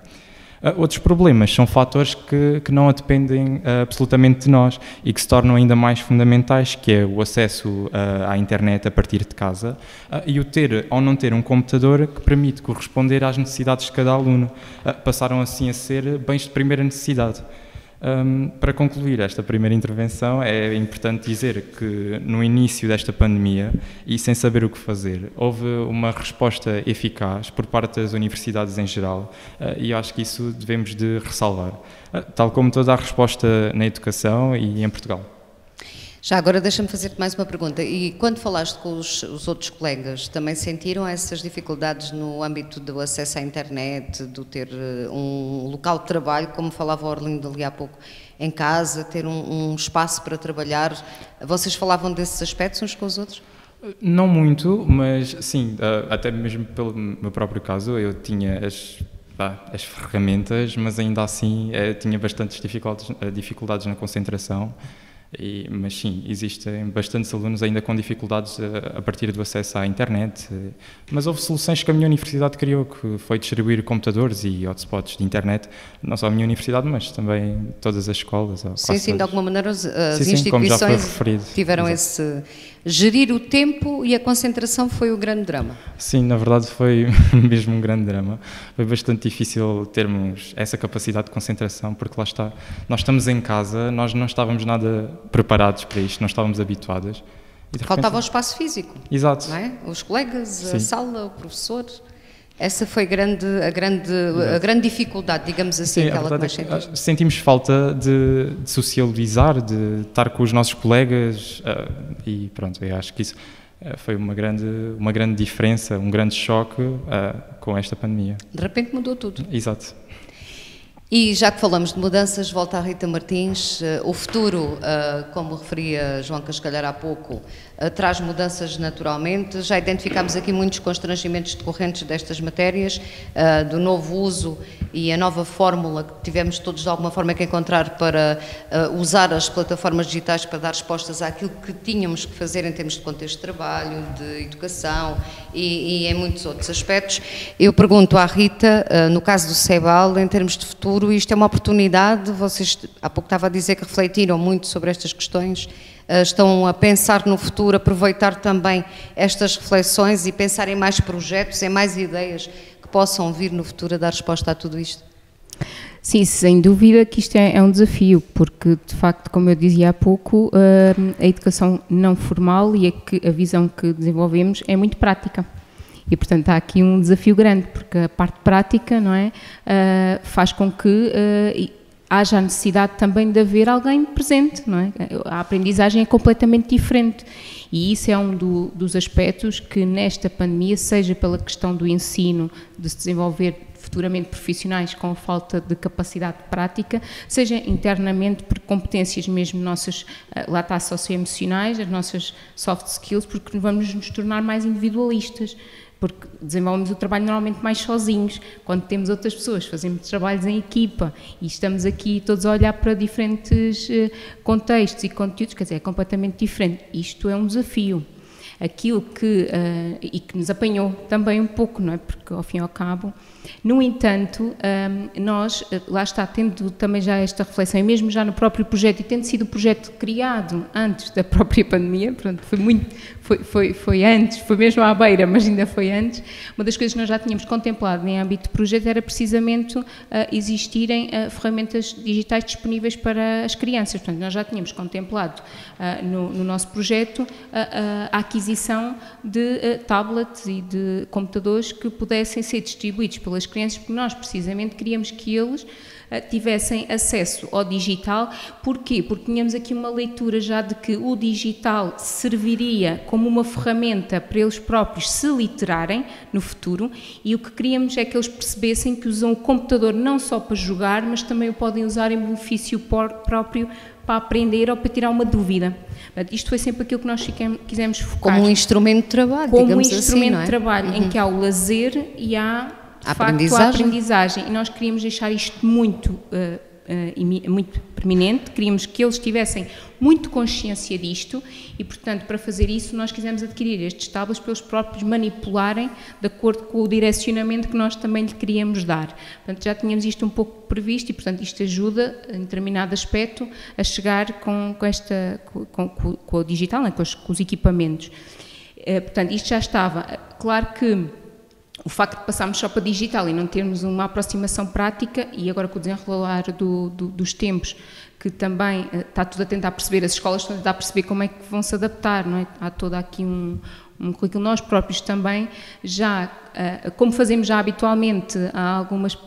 Outros problemas são fatores que não dependem absolutamente de nós e que se tornam ainda mais fundamentais, que é o acesso à internet a partir de casa e o ter ou não ter um computador que permite corresponder às necessidades de cada aluno. Passaram assim a ser bens de primeira necessidade. Para concluir esta primeira intervenção, é importante dizer que no início desta pandemia, e sem saber o que fazer, houve uma resposta eficaz por parte das universidades em geral, e eu acho que isso devemos de ressalvar, tal como toda a resposta na educação e em Portugal. Já agora deixa-me fazer-te mais uma pergunta. E quando falaste com os outros colegas, também sentiram essas dificuldades no âmbito do acesso à internet, de ter um local de trabalho, como falava o Orlindo ali há pouco, em casa, ter um espaço para trabalhar? Vocês falavam desses aspectos uns com os outros? Não muito, mas sim, até mesmo pelo meu próprio caso, eu tinha as ferramentas, mas ainda assim tinha bastantes dificuldades na concentração. Mas sim, existem bastantes alunos ainda com dificuldades a partir do acesso à internet, mas houve soluções que a minha universidade criou, que foi distribuir computadores e hotspots de internet, não só a minha universidade, mas também todas as escolas. Sim, de alguma maneira as instituições como já foi referido. Tiveram Exato. Gerir o tempo e a concentração foi o grande drama. Sim, na verdade foi mesmo um grande drama. Foi bastante difícil termos essa capacidade de concentração, porque lá está, nós estamos em casa, nós não estávamos nada preparados para isto, não estávamos habituados. Faltava o espaço físico. Exato. Não é? Os colegas, Sim. a sala, o professor. Essa foi a grande dificuldade, digamos assim, Sim, aquela que nós sentimos. Sentimos falta de socializar, de estar com os nossos colegas e pronto, eu acho que isso foi uma grande diferença, um grande choque com esta pandemia. De repente mudou tudo. Exato. E já que falamos de mudanças, volta a Rita Martins. O futuro, como referia João Cascalhar há pouco, traz mudanças naturalmente. Já identificámos aqui muitos constrangimentos decorrentes destas matérias, do novo uso e a nova fórmula que tivemos todos de alguma forma que encontrar para usar as plataformas digitais para dar respostas àquilo que tínhamos que fazer em termos de contexto de trabalho, de educação e em muitos outros aspectos. Eu pergunto à Rita, no caso do CEBAL, em termos de futuro, isto é uma oportunidade? Vocês há pouco estava a dizer que refletiram muito sobre estas questões, estão a pensar no futuro, aproveitar também estas reflexões e pensar em mais projetos, em mais ideias que possam vir no futuro a dar resposta a tudo isto? Sim, sem dúvida que isto é um desafio, porque de facto, como eu dizia há pouco, a educação não formal e a visão que desenvolvemos é muito prática. E, portanto, há aqui um desafio grande, porque a parte prática, não é, faz com que haja a necessidade também de haver alguém presente, não é? A aprendizagem é completamente diferente e isso é um dos aspectos que nesta pandemia, seja pela questão do ensino, de se desenvolver futuramente profissionais com falta de capacidade prática, seja internamente por competências mesmo nossas, lá está, socioemocionais, as nossas soft skills, porque vamos nos tornar mais individualistas. porque desenvolvemos o trabalho normalmente mais sozinhos. Quando temos outras pessoas, fazemos trabalhos em equipa e estamos aqui todos a olhar para diferentes contextos e conteúdos, quer dizer, é completamente diferente. Isto é um desafio. Aquilo e que nos apanhou também um pouco, não é? Porque ao fim e ao cabo, no entanto, nós, lá está, tendo também já esta reflexão, e mesmo já no próprio projeto, e tendo sido o projeto criado antes da própria pandemia, portanto, foi antes, foi mesmo à beira, mas ainda foi antes, uma das coisas que nós já tínhamos contemplado em âmbito de projeto era precisamente existirem ferramentas digitais disponíveis para as crianças. Portanto, nós já tínhamos contemplado no nosso projeto a aquisição de tablets e de computadores que pudessem ser distribuídos pelas crianças, porque nós precisamente queríamos que eles tivessem acesso ao digital. Porquê? Porque tínhamos aqui uma leitura já de que o digital serviria como uma ferramenta para eles próprios se literarem no futuro, e o que queríamos é que eles percebessem que usam o computador não só para jogar, mas também o podem usar em benefício próprio para aprender ou para tirar uma dúvida. Isto foi sempre aquilo que nós quisemos focar. Como um instrumento de trabalho, como digamos um instrumento assim, de trabalho, em que há o lazer e há, de facto, a aprendizagem. E nós queríamos deixar isto muito preeminente, queríamos que eles tivessem muito consciência disto e, portanto, para fazer isso, nós quisemos adquirir estes tablets para eles próprios manipularem de acordo com o direcionamento que nós também lhe queríamos dar. Portanto, já tínhamos isto um pouco previsto e, portanto, isto ajuda, em determinado aspecto, a chegar com o digital, né, com os equipamentos. Portanto, isto já estava. Claro que o facto de passarmos só para digital e não termos uma aproximação prática, e agora com o desenrolar dos tempos, que também está tudo a tentar perceber, as escolas estão a tentar perceber como é que vão se adaptar, não é? Há todo aqui um currículo. Nós próprios também, já, como fazemos já habitualmente, há algumas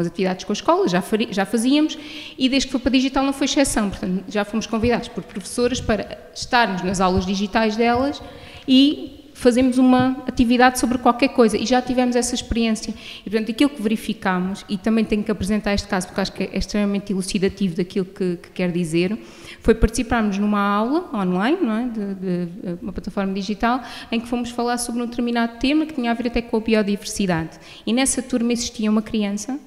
atividades com a escola, já fazíamos, e desde que foi para digital não foi exceção. Portanto, já fomos convidados por professoras para estarmos nas aulas digitais delas e fazemos uma atividade sobre qualquer coisa, e já tivemos essa experiência. E, portanto, aquilo que verificámos, e também tenho que apresentar este caso, porque acho que é extremamente elucidativo daquilo que quer dizer, foi participarmos numa aula online, não é? de uma plataforma digital, em que fomos falar sobre um determinado tema que tinha a ver até com a biodiversidade. E nessa turma existia uma criança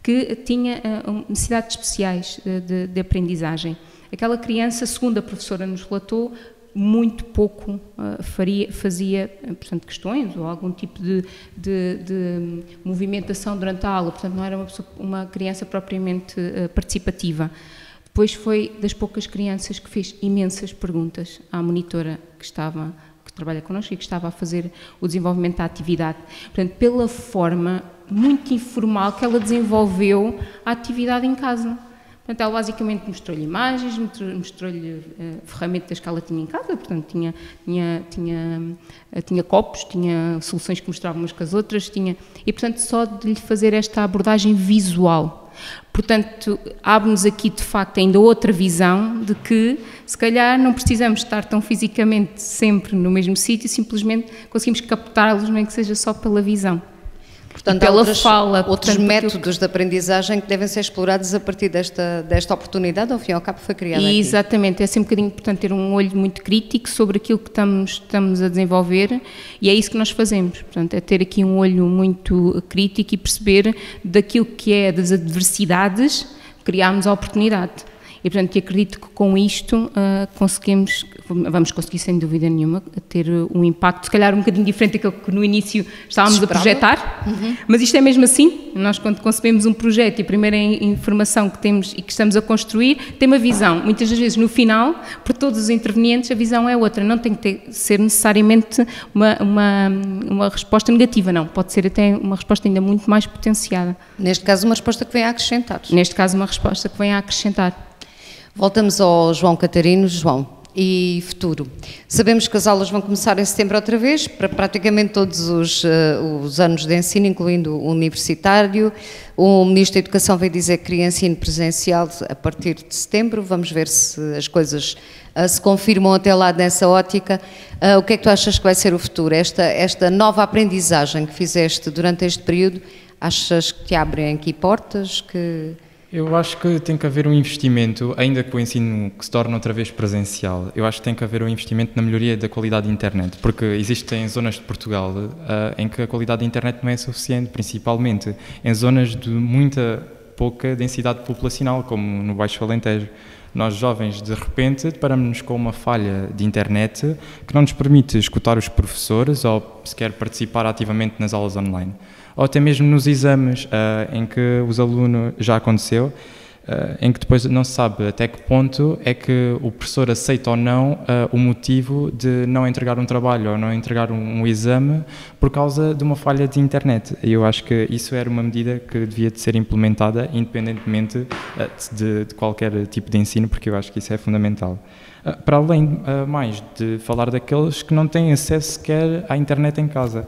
que tinha necessidades especiais de aprendizagem. Aquela criança, segundo a professora nos relatou, muito pouco fazia, portanto, questões ou algum tipo de movimentação durante a aula, portanto, não era uma criança propriamente participativa. Depois foi das poucas crianças que fez imensas perguntas à monitora que trabalha connosco e que estava a fazer o desenvolvimento da atividade. Portanto, pela forma muito informal que ela desenvolveu a atividade em casa. Portanto, ela basicamente mostrou-lhe imagens, mostrou-lhe ferramentas que ela tinha em casa, portanto, tinha copos, tinha soluções que mostravam umas com as outras, e, portanto, só de lhe fazer esta abordagem visual. Portanto, abre-nos aqui, de facto, ainda outra visão de que, se calhar, não precisamos estar tão fisicamente sempre no mesmo sítio, simplesmente conseguimos captá-los, nem que seja só pela visão. Portanto, há outros métodos de aprendizagem que devem ser explorados a partir desta oportunidade, ao fim e ao cabo foi criada aqui. Exatamente, é sempre um bocadinho importante ter um olho muito crítico sobre aquilo que estamos a desenvolver, e é isso que nós fazemos, portanto, é ter aqui um olho muito crítico e perceber daquilo que é das adversidades, criarmos a oportunidade. E, portanto, acredito que com isto vamos conseguir, sem dúvida nenhuma, ter um impacto, se calhar um bocadinho diferente daquilo que no início estávamos a projetar, mas isto é mesmo assim. Nós, quando concebemos um projeto e a primeira informação que temos e que estamos a construir, tem uma visão. Muitas das vezes, no final, por todos os intervenientes, a visão é outra. Não tem que ser necessariamente uma resposta negativa, não. Pode ser até uma resposta ainda muito mais potenciada. Neste caso, uma resposta que vem a acrescentar. Neste caso, uma resposta que vem a acrescentar. Voltamos ao João Catarino. João, e futuro? Sabemos que as aulas vão começar em setembro outra vez, para praticamente todos os anos de ensino, incluindo o universitário. O Ministro da Educação veio dizer que queria ensino presencial a partir de setembro. Vamos ver se as coisas se confirmam até lá nessa ótica. O que é que tu achas que vai ser o futuro? Esta nova aprendizagem que fizeste durante este período, achas que te abrem aqui portas? Eu acho que tem que haver um investimento, ainda que o ensino que se torne outra vez presencial, eu acho que tem que haver um investimento na melhoria da qualidade da internet, porque existem zonas de Portugal em que a qualidade da internet não é suficiente, principalmente em zonas de pouca densidade populacional, como no Baixo Alentejo. Nós, jovens, de repente, deparamos-nos com uma falha de internet que não nos permite escutar os professores ou sequer participar ativamente nas aulas online. Ou até mesmo nos exames, em que os alunos, já aconteceu, em que depois não se sabe até que ponto é que o professor aceita ou não o motivo de não entregar um trabalho ou não entregar um exame por causa de uma falha de internet. E eu acho que isso era uma medida que devia de ser implementada independentemente de qualquer tipo de ensino, porque eu acho que isso é fundamental. Para além, mais, de falar daqueles que não têm acesso sequer à internet em casa.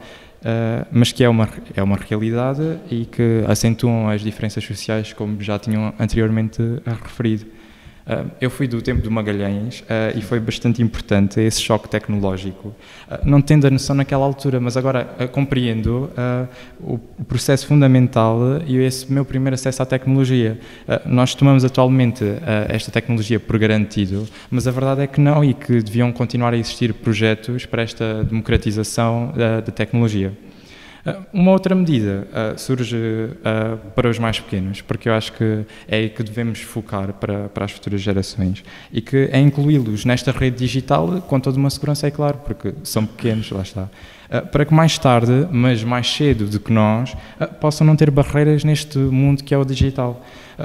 Mas que é uma realidade e que acentuam as diferenças sociais, como já tinham anteriormente referido. Eu fui do tempo do Magalhães e foi bastante importante esse choque tecnológico, não tendo a noção naquela altura, mas agora compreendo o processo fundamental e esse meu primeiro acesso à tecnologia. Nós tomamos atualmente esta tecnologia por garantido, mas a verdade é que não, e que deviam continuar a existir projetos para esta democratização da tecnologia. Uma outra medida surge para os mais pequenos, porque eu acho que é aí que devemos focar para as futuras gerações, e que é incluí-los nesta rede digital com toda uma segurança, é claro, porque são pequenos, lá está, para que mais tarde, mas mais cedo do que nós, possam não ter barreiras neste mundo que é o digital.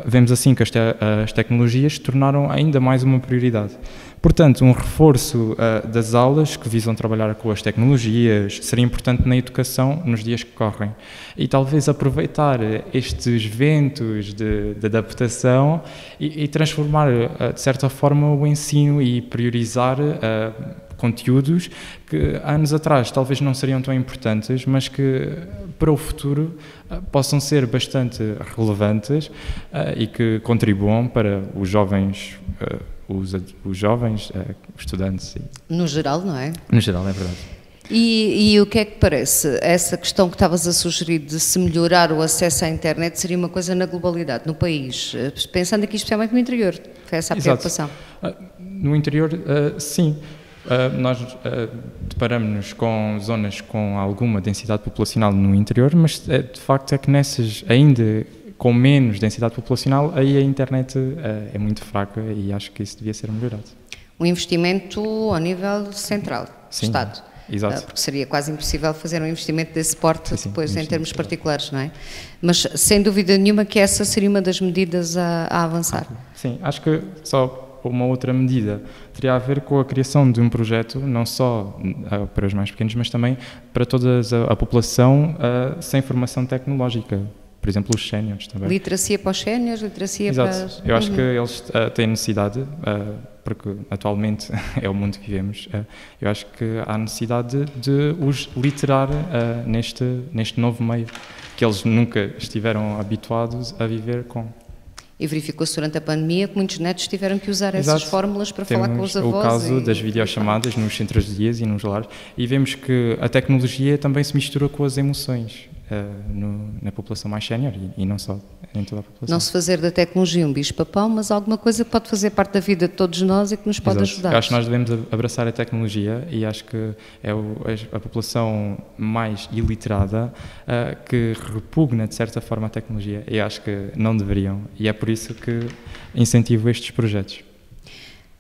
Vemos assim que as tecnologias se tornaram ainda mais uma prioridade. Portanto, um reforço das aulas que visam trabalhar com as tecnologias seria importante na educação nos dias que correm. E talvez aproveitar estes ventos de adaptação e transformar, de certa forma, o ensino e priorizar conteúdos que anos atrás talvez não seriam tão importantes, mas que para o futuro possam ser bastante relevantes e que contribuam para os jovens, os estudantes. No geral, não é? No geral, é verdade. E o que é que parece? Essa questão que estavas a sugerir de se melhorar o acesso à internet seria uma coisa na globalidade, no país, pensando aqui especialmente no interior, foi essa a preocupação? No interior, sim. Nós deparamos-nos com zonas com alguma densidade populacional no interior, mas de facto é que nessas ainda com menos densidade populacional, aí a internet é muito fraca e acho que isso devia ser melhorado. Um investimento ao nível central, sim, Estado. Exato. Porque seria quase impossível fazer um investimento desse porte depois em termos particulares, não é? Mas sem dúvida nenhuma que essa seria uma das medidas a avançar. Sim, acho que só uma outra medida teria a ver com a criação de um projeto, não só para os mais pequenos, mas também para toda a população sem formação tecnológica. Por exemplo, os séniores também. Literacia para os séniores, literacia Exato. para... Eu acho que eles têm necessidade, porque atualmente é o mundo que vivemos, eu acho que há necessidade de os literar neste novo meio, que eles nunca estiveram habituados a viver com. E verificou-se durante a pandemia que muitos netos tiveram que usar essas fórmulas para falar com os avós. O caso das videochamadas nos centros de dias e nos lares, e vemos que a tecnologia também se mistura com as emoções na população mais sénior e não só em toda a população. Não se fazer da tecnologia um bicho-papão, mas alguma coisa que pode fazer parte da vida de todos nós e que nos pode ajudar. Eu acho que nós devemos abraçar a tecnologia e acho que é a população mais iliterada que repugna de certa forma a tecnologia, e acho que não deveriam, e é por isso que incentivo estes projetos.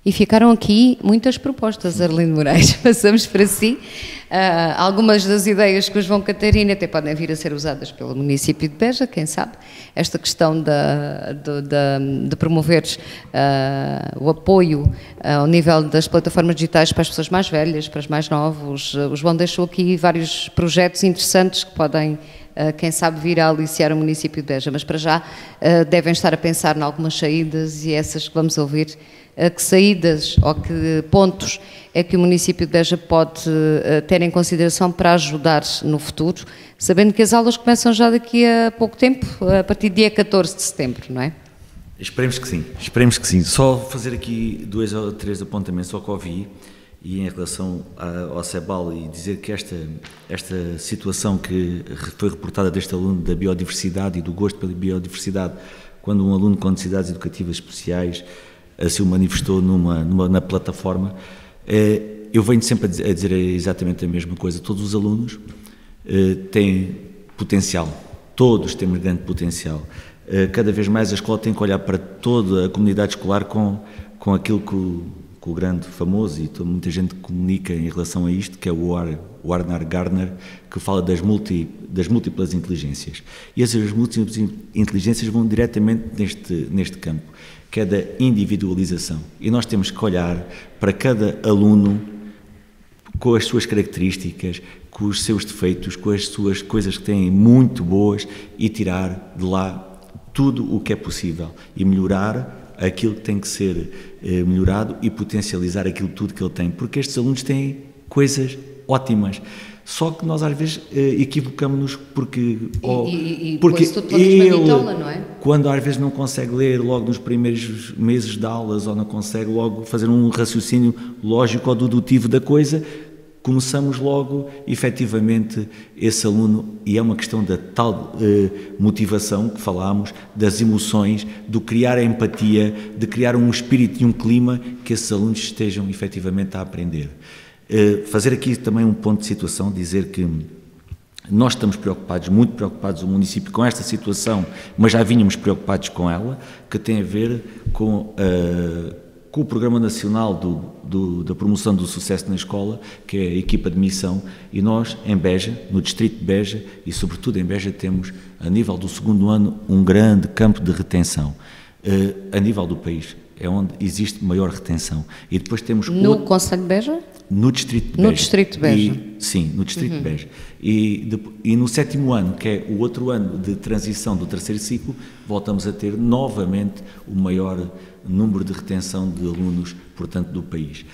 E ficaram aqui muitas propostas, Arlindo Moraes. Passamos para si. Algumas das ideias que o João Catarina até podem vir a ser usadas pelo município de Beja, quem sabe. Esta questão de promover o apoio ao nível das plataformas digitais para as pessoas mais velhas, para os mais novos. O João deixou aqui vários projetos interessantes que podem, quem sabe, vir a aliciar o município de Beja. Mas para já devem estar a pensar em algumas saídas, e essas que vamos ouvir. Que saídas ou que pontos é que o município de Beja pode ter em consideração para ajudar no futuro, sabendo que as aulas começam já daqui a pouco tempo, a partir do dia 14 de setembro, não é? Esperemos que sim. Só fazer aqui 2 ou 3 apontamentos ao que ouvi, e em relação ao CEBAL, e dizer que esta situação que foi reportada deste aluno da biodiversidade e do gosto pela biodiversidade quando um aluno com necessidades educativas especiais se o manifestou na plataforma, eu venho sempre a dizer exatamente a mesma coisa. Todos os alunos têm potencial, todos temos grande potencial. Cada vez mais a escola tem que olhar para toda a comunidade escolar com aquilo que o grande famoso, e muita gente comunica em relação a isto, que é o Arnar Gardner, que fala das múltiplas inteligências. E essas múltiplas inteligências vão diretamente neste campo, que é da individualização. E nós temos que olhar para cada aluno com as suas características, com os seus defeitos, com as suas coisas que têm muito boas e tirar de lá tudo o que é possível e melhorar aquilo que tem que ser melhorado e potencializar aquilo tudo que ele tem, porque estes alunos têm coisas ótimas, só que nós às vezes equivocamos-nos porque ele, não é? quando às vezes não consegue ler logo nos primeiros meses de aulas ou não consegue logo fazer um raciocínio lógico ou dedutivo da coisa, começamos logo, efetivamente, esse aluno, e é uma questão da tal motivação que falámos, das emoções, do criar a empatia, de criar um espírito e um clima que esses alunos estejam efetivamente a aprender. Fazer aqui também um ponto de situação, dizer que nós estamos preocupados, muito preocupados, o município, com esta situação, mas já vínhamos preocupados com ela, que tem a ver com o Programa Nacional da Promoção do Sucesso na Escola, que é a equipa de missão, e nós, em Beja, no distrito de Beja, e sobretudo em Beja, temos, a nível do segundo ano, um grande campo de retenção. A nível do país, é onde existe maior retenção. E depois temos... No Concelho de Beja? No distrito de Beja. No distrito de Beja. Sim, no distrito de Beja. E no 7º ano, que é o outro ano de transição do terceiro ciclo, voltamos a ter novamente o maior número de retenção de alunos, portanto, do país.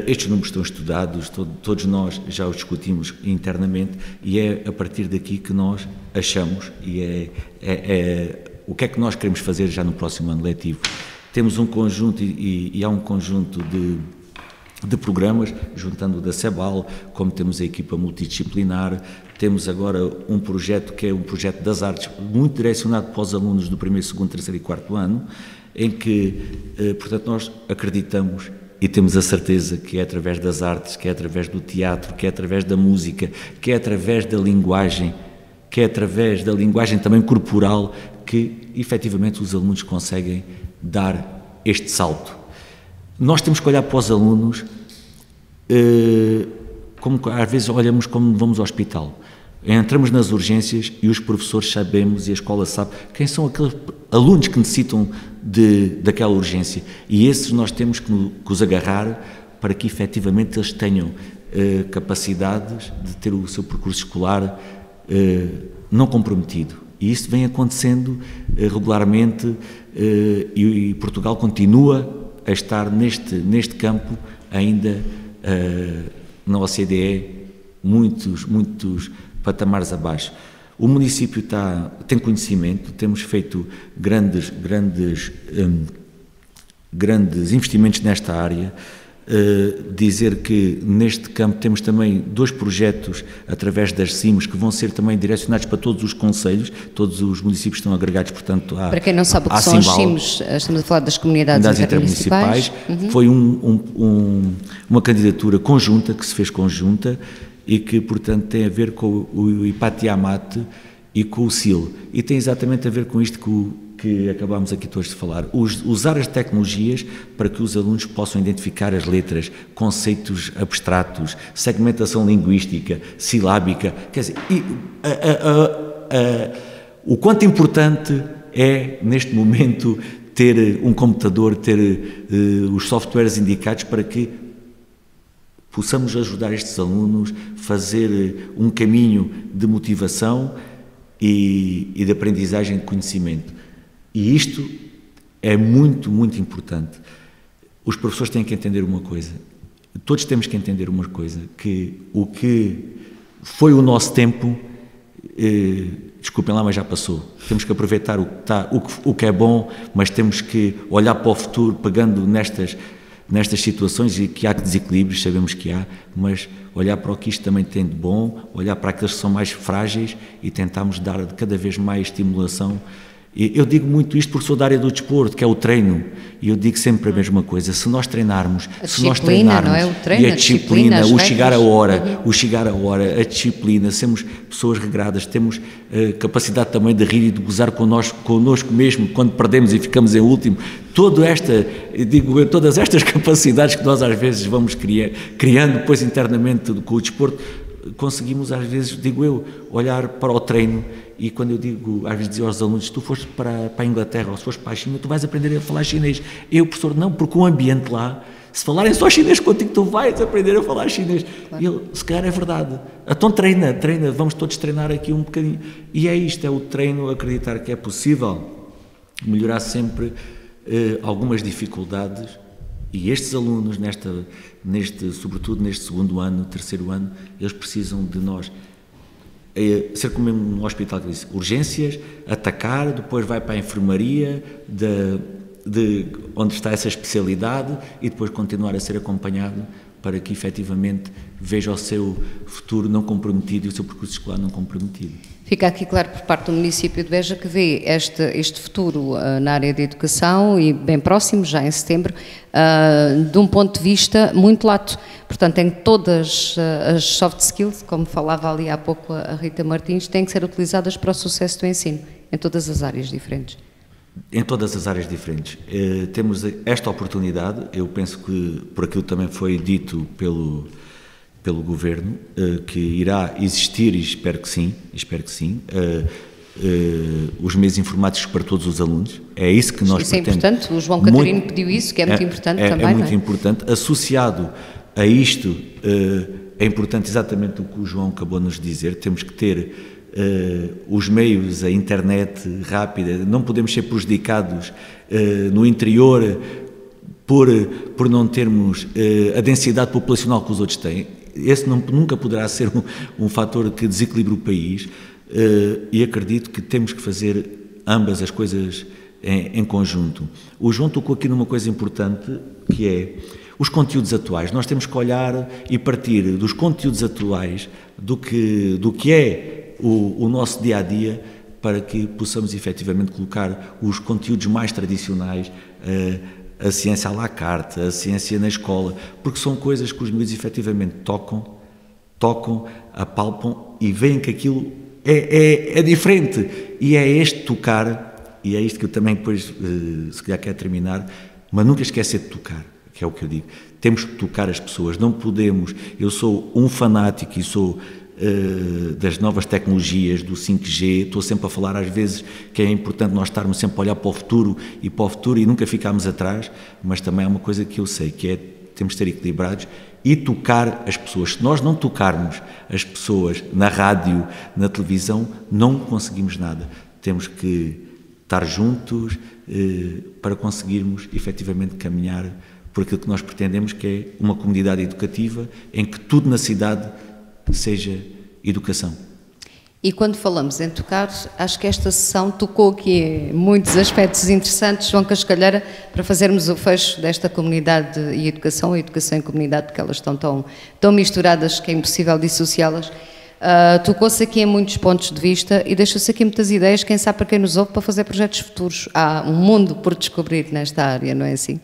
Estes números estão estudados, todos nós já os discutimos internamente, e é a partir daqui que nós achamos, e o que é que nós queremos fazer já no próximo ano letivo. Temos um conjunto, e há um conjunto de programas, juntando o da CEBAL, como temos a equipa multidisciplinar, temos agora um projeto que é um projeto das artes, muito direcionado para os alunos do 1º, 2º, 3º e 4º ano, em que, portanto, nós acreditamos e temos a certeza que é através das artes, que é através do teatro, que é através da música, que é através da linguagem, que é através da linguagem também corporal, que efetivamente os alunos conseguem dar este salto. Nós temos que olhar para os alunos como às vezes olhamos como vamos ao hospital. Entramos nas urgências e os professores sabemos e a escola sabe quem são aqueles alunos que necessitam daquela urgência, e esses nós temos que os agarrar para que efetivamente eles tenham capacidades de ter o seu percurso escolar não comprometido. E isso vem acontecendo regularmente e Portugal continua a estar neste campo ainda na OCDE muitos patamares abaixo. O município tem conhecimento, temos feito grandes investimentos nesta área. Dizer que neste campo temos também 2 projetos através das CIMs que vão ser também direcionados para todos os concelhos, todos os municípios estão agregados, portanto, para quem não sabe o que são as CIMs, estamos a falar das comunidades intermunicipais. Foi uma candidatura conjunta, que se fez conjunta, e que, portanto, tem a ver com o IPATIAMAT e com o SIL, e tem exatamente a ver com isto que acabámos aqui todos de falar, usar as tecnologias para que os alunos possam identificar as letras, conceitos abstratos, segmentação linguística, silábica, quer dizer, o quanto importante é, neste momento, ter um computador, ter os softwares indicados para que possamos ajudar estes alunos a fazer um caminho de motivação e de aprendizagem de conhecimento. E isto é muito, muito importante. Os professores têm que entender uma coisa, todos temos que entender uma coisa, que o que foi o nosso tempo, desculpem lá, mas já passou. Temos que aproveitar o que é bom, mas temos que olhar para o futuro, pegando nestas situações, e que há desequilíbrios, sabemos que há, mas olhar para o que isto também tem de bom, olhar para aqueles que são mais frágeis e tentarmos dar cada vez mais estimulação Eu digo muito isto porque sou da área do desporto, que é o treino, e eu digo sempre a mesma coisa: se nós treinarmos, não é? O treino, e a disciplina, o chegar a hora, a disciplina, sermos pessoas regradas, temos capacidade também de rir e de gozar connosco mesmo quando perdemos e ficamos em último, todas estas capacidades que nós às vezes vamos criando depois internamente com o desporto, conseguimos às vezes, digo eu, olhar para o treino. E quando eu digo, às vezes dizia aos alunos: se tu fores para a Inglaterra ou se fores para a China, tu vais aprender a falar chinês. Eu, professor, não, porque o ambiente lá, se falarem só chinês contigo, tu vais aprender a falar chinês. Claro. E ele, se calhar é verdade. Então treina, vamos todos treinar aqui um bocadinho. E é isto, é o treino, acreditar que é possível melhorar sempre algumas dificuldades. E estes alunos, sobretudo neste segundo ano, terceiro ano, eles precisam de nós. Ser como no hospital que disse, urgências, atacar, depois vai para a enfermaria de onde está essa especialidade e depois continuar a ser acompanhado para que efetivamente veja o seu futuro não comprometido e o seu percurso escolar não comprometido. Fica aqui claro por parte do município de Beja que vê este futuro na área da educação e bem próximo, já em setembro, de um ponto de vista muito lato. Portanto, em todas as soft skills, como falava ali há pouco a Rita Martins, têm que ser utilizadas para o sucesso do ensino, em todas as áreas diferentes. Em todas as áreas diferentes. Temos esta oportunidade, eu penso que por aquilo também foi dito pelo Governo, que irá existir, e espero que sim, os meios informáticos para todos os alunos. É isso que nós pretendemos. Isso é importante, o João Catarino pediu isso, que é muito importante também. É muito importante. Associado a isto, é importante exatamente o que o João acabou de nos dizer, temos que ter os meios, a internet rápida, não podemos ser prejudicados no interior por não termos a densidade populacional que os outros têm. Esse nunca poderá ser um fator que desequilibre o país, e acredito que temos que fazer ambas as coisas em conjunto. O João tocou aqui numa coisa importante, que é os conteúdos atuais. Nós temos que olhar e partir dos conteúdos atuais, do que é o nosso dia-a-dia, para que possamos efetivamente colocar os conteúdos mais tradicionais, a ciência à la carte, a ciência na escola, porque são coisas que os miúdos efetivamente tocam, apalpam e veem que aquilo é diferente. E é este tocar, e é isto que eu também depois, se calhar quero terminar, mas nunca esquecer de tocar, que é o que eu digo. Temos que tocar as pessoas, não podemos. Eu sou um fanático e sou das novas tecnologias, do 5G, estou sempre a falar às vezes que é importante nós estarmos sempre a olhar para o futuro e nunca ficarmos atrás, mas também há uma coisa que eu sei, que é temos de ser equilibrados e tocar as pessoas. Se nós não tocarmos as pessoas na rádio, na televisão, não conseguimos nada. Temos que estar juntos para conseguirmos efetivamente caminhar por aquilo que nós pretendemos, que é uma comunidade educativa em que tudo na cidade seja educação. E quando falamos em tocar, acho que esta sessão tocou aqui muitos aspectos interessantes, João Cascalheira, para fazermos o fecho desta comunidade e educação, a educação em comunidade, porque elas estão tão misturadas que é impossível dissociá-las. Tocou-se aqui em muitos pontos de vista e deixou-se aqui muitas ideias, quem sabe para quem nos ouve, para fazer projetos futuros. Há um mundo por descobrir nesta área, não é assim?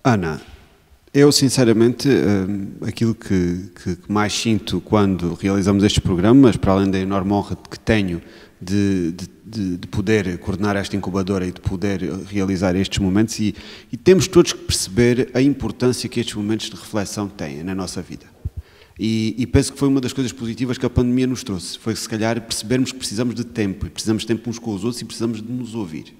Ana, eu sinceramente, aquilo que mais sinto quando realizamos estes programas, para além da enorme honra que tenho de poder coordenar esta incubadora e de poder realizar estes momentos, e temos todos que perceber a importância que estes momentos de reflexão têm na nossa vida. E penso que foi uma das coisas positivas que a pandemia nos trouxe, foi se calhar percebermos que precisamos de tempo, e precisamos de tempo uns com os outros e precisamos de nos ouvir.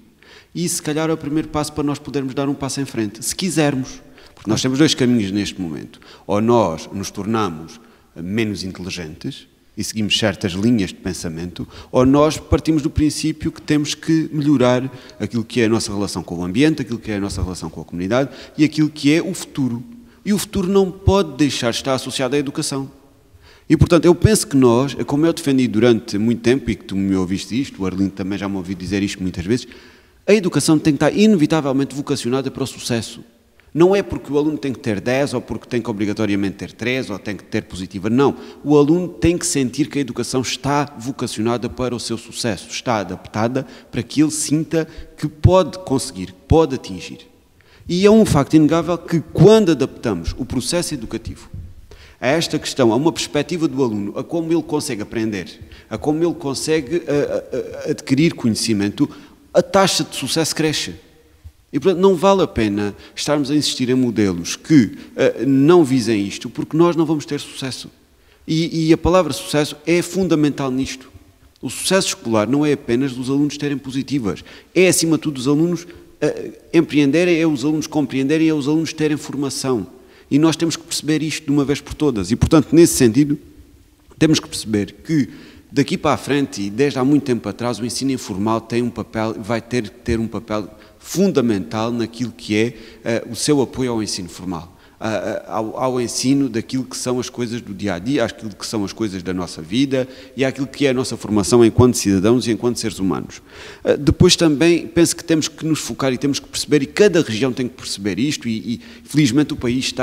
E se calhar é o primeiro passo para nós podermos dar um passo em frente, se quisermos. Porque nós temos dois caminhos neste momento. Ou nós nos tornamos menos inteligentes e seguimos certas linhas de pensamento, ou nós partimos do princípio que temos que melhorar aquilo que é a nossa relação com o ambiente, aquilo que é a nossa relação com a comunidade e aquilo que é o futuro. E o futuro não pode deixar de estar associado à educação. E, portanto, eu penso que nós, como eu defendi durante muito tempo, e que tu me ouviste isto, o Arlindo também já me ouviu dizer isto muitas vezes, a educação tem que estar inevitavelmente vocacionada para o sucesso. Não é porque o aluno tem que ter 10 ou porque tem que obrigatoriamente ter 3 ou tem que ter positiva, não. O aluno tem que sentir que a educação está vocacionada para o seu sucesso, está adaptada para que ele sinta que pode conseguir, pode atingir. E é um facto inegável que quando adaptamos o processo educativo a esta questão, a uma perspectiva do aluno, a como ele consegue aprender, a como ele consegue adquirir conhecimento, a taxa de sucesso cresce. E, portanto, não vale a pena estarmos a insistir em modelos que não visem isto, porque nós não vamos ter sucesso. E a palavra sucesso é fundamental nisto. O sucesso escolar não é apenas dos alunos terem positivas, é, acima de tudo, os alunos empreenderem, é os alunos compreenderem, é os alunos terem formação. E nós temos que perceber isto de uma vez por todas. E, portanto, nesse sentido, temos que perceber que daqui para a frente, e desde há muito tempo atrás, o ensino informal tem um papel, vai ter que ter um papel fundamental naquilo que é o seu apoio ao ensino formal, ao ensino daquilo que são as coisas do dia-a-dia, àquilo que são as coisas da nossa vida e àquilo que é a nossa formação enquanto cidadãos e enquanto seres humanos. Depois também penso que temos que nos focar e temos que perceber, e cada região tem que perceber isto, e felizmente o país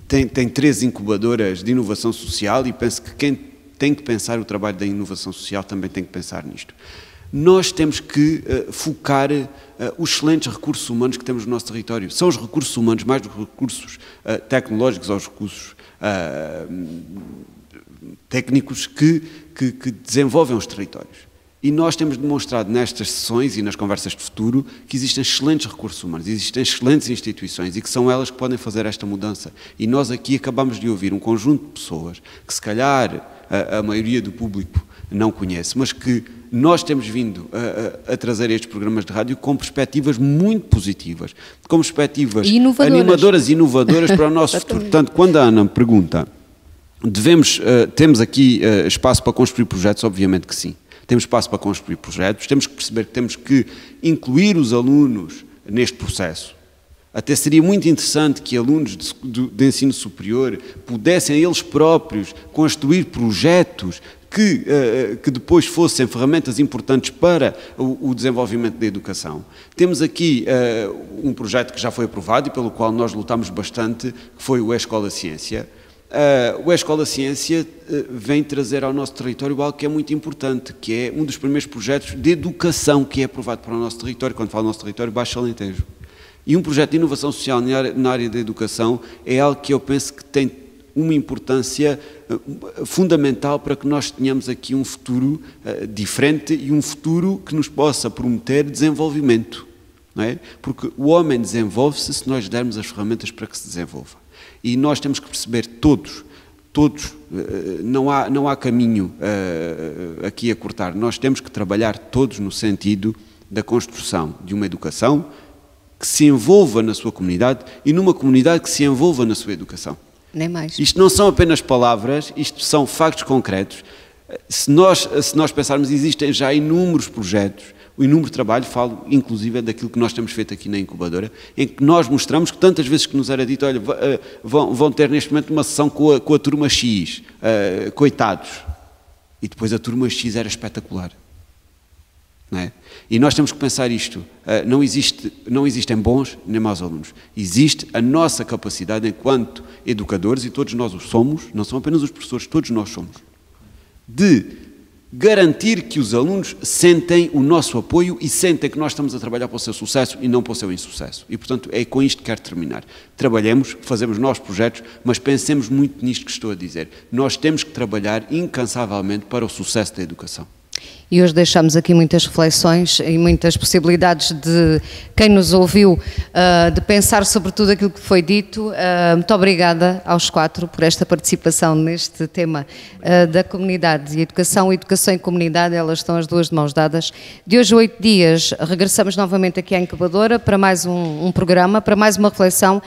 tem 3 incubadoras de inovação social, e penso que quem tem que pensar o trabalho da inovação social também tem que pensar nisto. Nós temos que focar os excelentes recursos humanos que temos no nosso território. São os recursos humanos, mais do que recursos tecnológicos ou os recursos técnicos que desenvolvem os territórios. E nós temos demonstrado nestas sessões e nas conversas de futuro que existem excelentes recursos humanos, existem excelentes instituições e que são elas que podem fazer esta mudança. E nós aqui acabamos de ouvir um conjunto de pessoas que se calhar a maioria do público não conhece, mas que nós temos vindo a trazer estes programas de rádio com perspectivas muito positivas, com perspectivas animadoras e inovadoras para o nosso futuro. Portanto, quando a Ana me pergunta, temos aqui espaço para construir projetos? Obviamente que sim. Temos espaço para construir projetos, temos que perceber que temos que incluir os alunos neste processo. Até seria muito interessante que alunos de ensino superior pudessem eles próprios construir projetos que depois fossem ferramentas importantes para o desenvolvimento da educação. Temos aqui um projeto que já foi aprovado e pelo qual nós lutamos bastante, que foi o Escola Ciência. O Escola Ciência vem trazer ao nosso território algo que é muito importante, que é um dos primeiros projetos de educação que é aprovado para o nosso território. Quando falo nosso território, Baixo Alentejo. E um projeto de inovação social na área da educação é algo que eu penso que tem uma importância fundamental para que nós tenhamos aqui um futuro diferente e um futuro que nos possa prometer desenvolvimento, não é? Porque o homem desenvolve-se se nós dermos as ferramentas para que se desenvolva. E nós temos que perceber todos, não há caminho aqui a cortar, nós temos que trabalhar todos no sentido da construção de uma educação que se envolva na sua comunidade e numa comunidade que se envolva na sua educação. Nem mais. Isto não são apenas palavras, isto são factos concretos. Se nós pensarmos, existem já inúmeros projetos, o inúmero trabalho, falo inclusive daquilo que nós temos feito aqui na incubadora, em que nós mostramos que tantas vezes que nos era dito, olha, vão ter neste momento uma sessão com a turma X, coitados, e depois a turma X era espetacular. Não é? E nós temos que pensar isto, não existem bons nem maus alunos, existe a nossa capacidade enquanto educadores, e todos nós os somos, não são apenas os professores, todos nós somos, de garantir que os alunos sentem o nosso apoio e sentem que nós estamos a trabalhar para o seu sucesso e não para o seu insucesso. E, portanto, é com isto que quero terminar. Trabalhemos, fazemos novos projetos, mas pensemos muito nisto que estou a dizer. Nós temos que trabalhar incansavelmente para o sucesso da educação. E hoje deixamos aqui muitas reflexões e muitas possibilidades de quem nos ouviu de pensar sobre tudo aquilo que foi dito. Muito obrigada aos 4 por esta participação neste tema da comunidade e educação. Educação e comunidade, elas estão as duas de mãos dadas. De hoje a 8 dias regressamos novamente aqui à incubadora para mais um programa, para mais uma reflexão.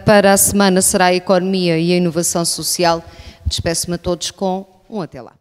Para a semana será a economia e a inovação social. Despeço-me a todos com um até lá.